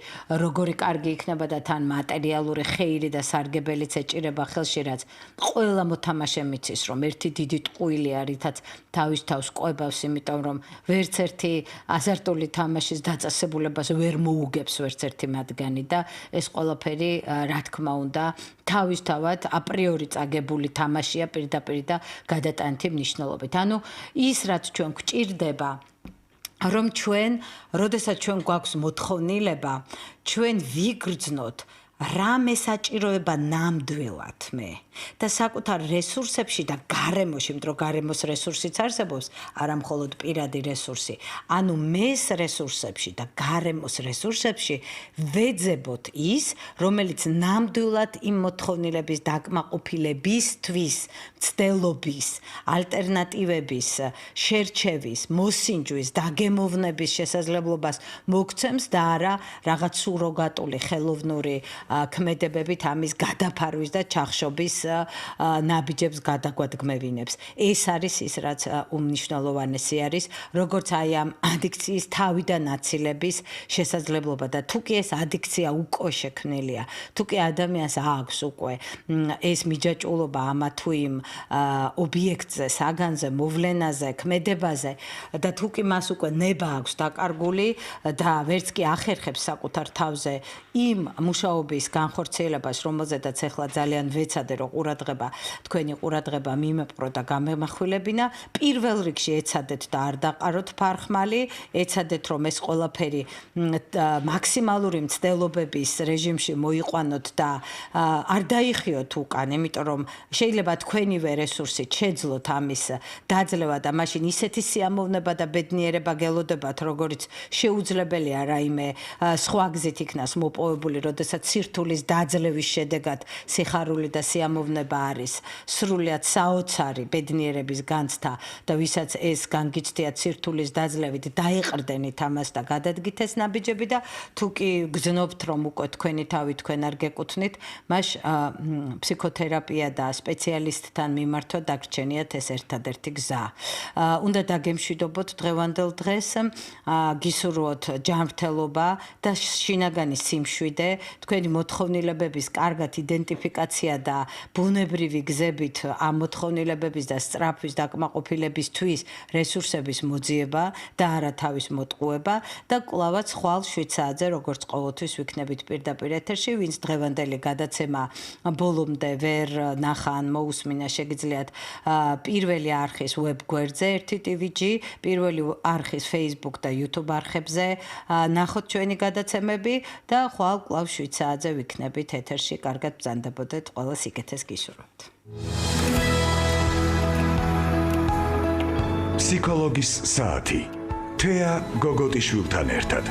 როგორი კარგი იქნება და თან მატერიალური ხეირი და სარგებელიც ეჭირება ხელში, რაც ყველა მოთამაშე მიცის, რომ ერთი დიდი ტყუილი არის, რითაც თავის თავს კვებავს, იმიტომ რომ ვერც ერთი აზარტული თამაშის დაწესებულებას ვერ მოუგებს ვერც ერთი მათგანი და ეს ყველაფერი, რა თქმა უნდა, თავისთავად აპრიორი წაგებული თამაშია პირდაპირ და გადატანითი მნიშვნელობით. ანუ ის, რაც ჩვენ გვჭირდება, რომ ჩვენ, როდესაც ჩვენ გვაქვს მოთხოვნილება, ჩვენ ვიგრძნოთ რა მესაჭიროება ნამდვილად მე და საკუთარ რესურსებში და გარემოში, იმიტომ გარემოს რესურსიც არსებობს, არა მხოლოდ პირადი რესურსი. ანუ მეს რესურსებში და გარემოს რესურსებში ვეძებოთ ის, რომელიც ნამდვილად იმ მოთხოვნილების დაკმაყოფილებისთვის, მცდელობის, ალტერნატივების, შერჩევის, მოსინჯვის, დაგემოვნების შესაძლებლობას მოგცემს და არა რაღაც სუროგატული ხელოვნური ქმედებებით ამის გადაფარვის და ჩახშობის ნაბიჯებს გადაგვადგმევინებს. ეს არის ის, რაც უმნიშვნელოვანესი არის, როგორც აი ამ ადიქციის თავიდან აცილების შესაძლებლობა და თუ კი ეს ადიქცია უკვე შექმნილია, თუ კი ადამიანს აქვს უკვე ეს მიჯაჭვულობა ამა თუ იმ ობიექტზე, საგანზე, მოვლენაზე, ქმედებაზე და თუ კი მას უკვე ნება აქვს დაკარგული და ვერც კი ახერხებს საკუთარ თავზე იმ მუშაობის განხორციელებას, რომელზედაც ახლა ძალიან ვეცადე, რომ თქვენი ყურადღება მიმეპყრო და გამემახვილებინა, პირველ რიგში ეცადეთ და არ დაყაროთ ფარხმალი, ეცადეთ რომ ეს ყველაფერი მაქსიმალური მცდელობების რეჟიმში მოიყვანოთ და არ დაიხიოთ უკან, იმიტომ რომ შეიძლება თქვენივე რესურსით შეძლოთ ამის დაძლევა და მაშინ ისეთი სიამოვნება და ბედნიერება გელოდებათ, როგორც შეუძლებელია რაიმე სხვა გზით იქნას მოპოვებული, როდესაც სირთულის დაძლევის შედეგად სიხარული და სიამოვნება არის სრულიად საოცარი ბედნიერების განცდა და ვისაც ეს განგიცდიათ სირთულის დაძლევით დაეყრდენით ამას და გადადგით ეს ნაბიჯები და თუ კი გძნობთ რომ უკვე თქვენი თავი თქვენ არ გეკუთვნით, მას ფსიქოთერაპია და სპეციალისტთან მიმართვა დაგრჩენიათ ეს ერთადერთი გზა. უნდა დაგემშვიდობოთ დღევანდელ დღეს, გისურვოთ ჯანმრთელობა და შინაგანი სიმშვიდე, თქვენი მოთხოვნილებების კარგად იდენტიფიკაცია და ბუნებრივი გზებით ამ მოთხოვნილებების და სწრაფვის დაკმაყოფილებისთვის რესურსების მოძიება და არა თავის მოტყუება და კვლავაც ხვალ 7 საათზე, როგორც ყოველთვის ვიქნებით პირდაპირ ეთერში, ვინც დღევანდელი გადაცემა ბოლომდე ვერ ნახა ან მოусმინა, შეგიძლიათ პირველი არხის ვებ გვერდზე 1TVG, პირველი არხის Facebook და YouTube არხებზე ნახოთ ჩვენი გადაცემები და ხვალ კვლავ 7 საათზე ვიქნებით ეთერში. კარგად ბრძანდებოდეთ, ყველას იკეთეს გისურვებთ. ფსიქოლოგის საათი. თეა გოგოტიშვილთან ერთად.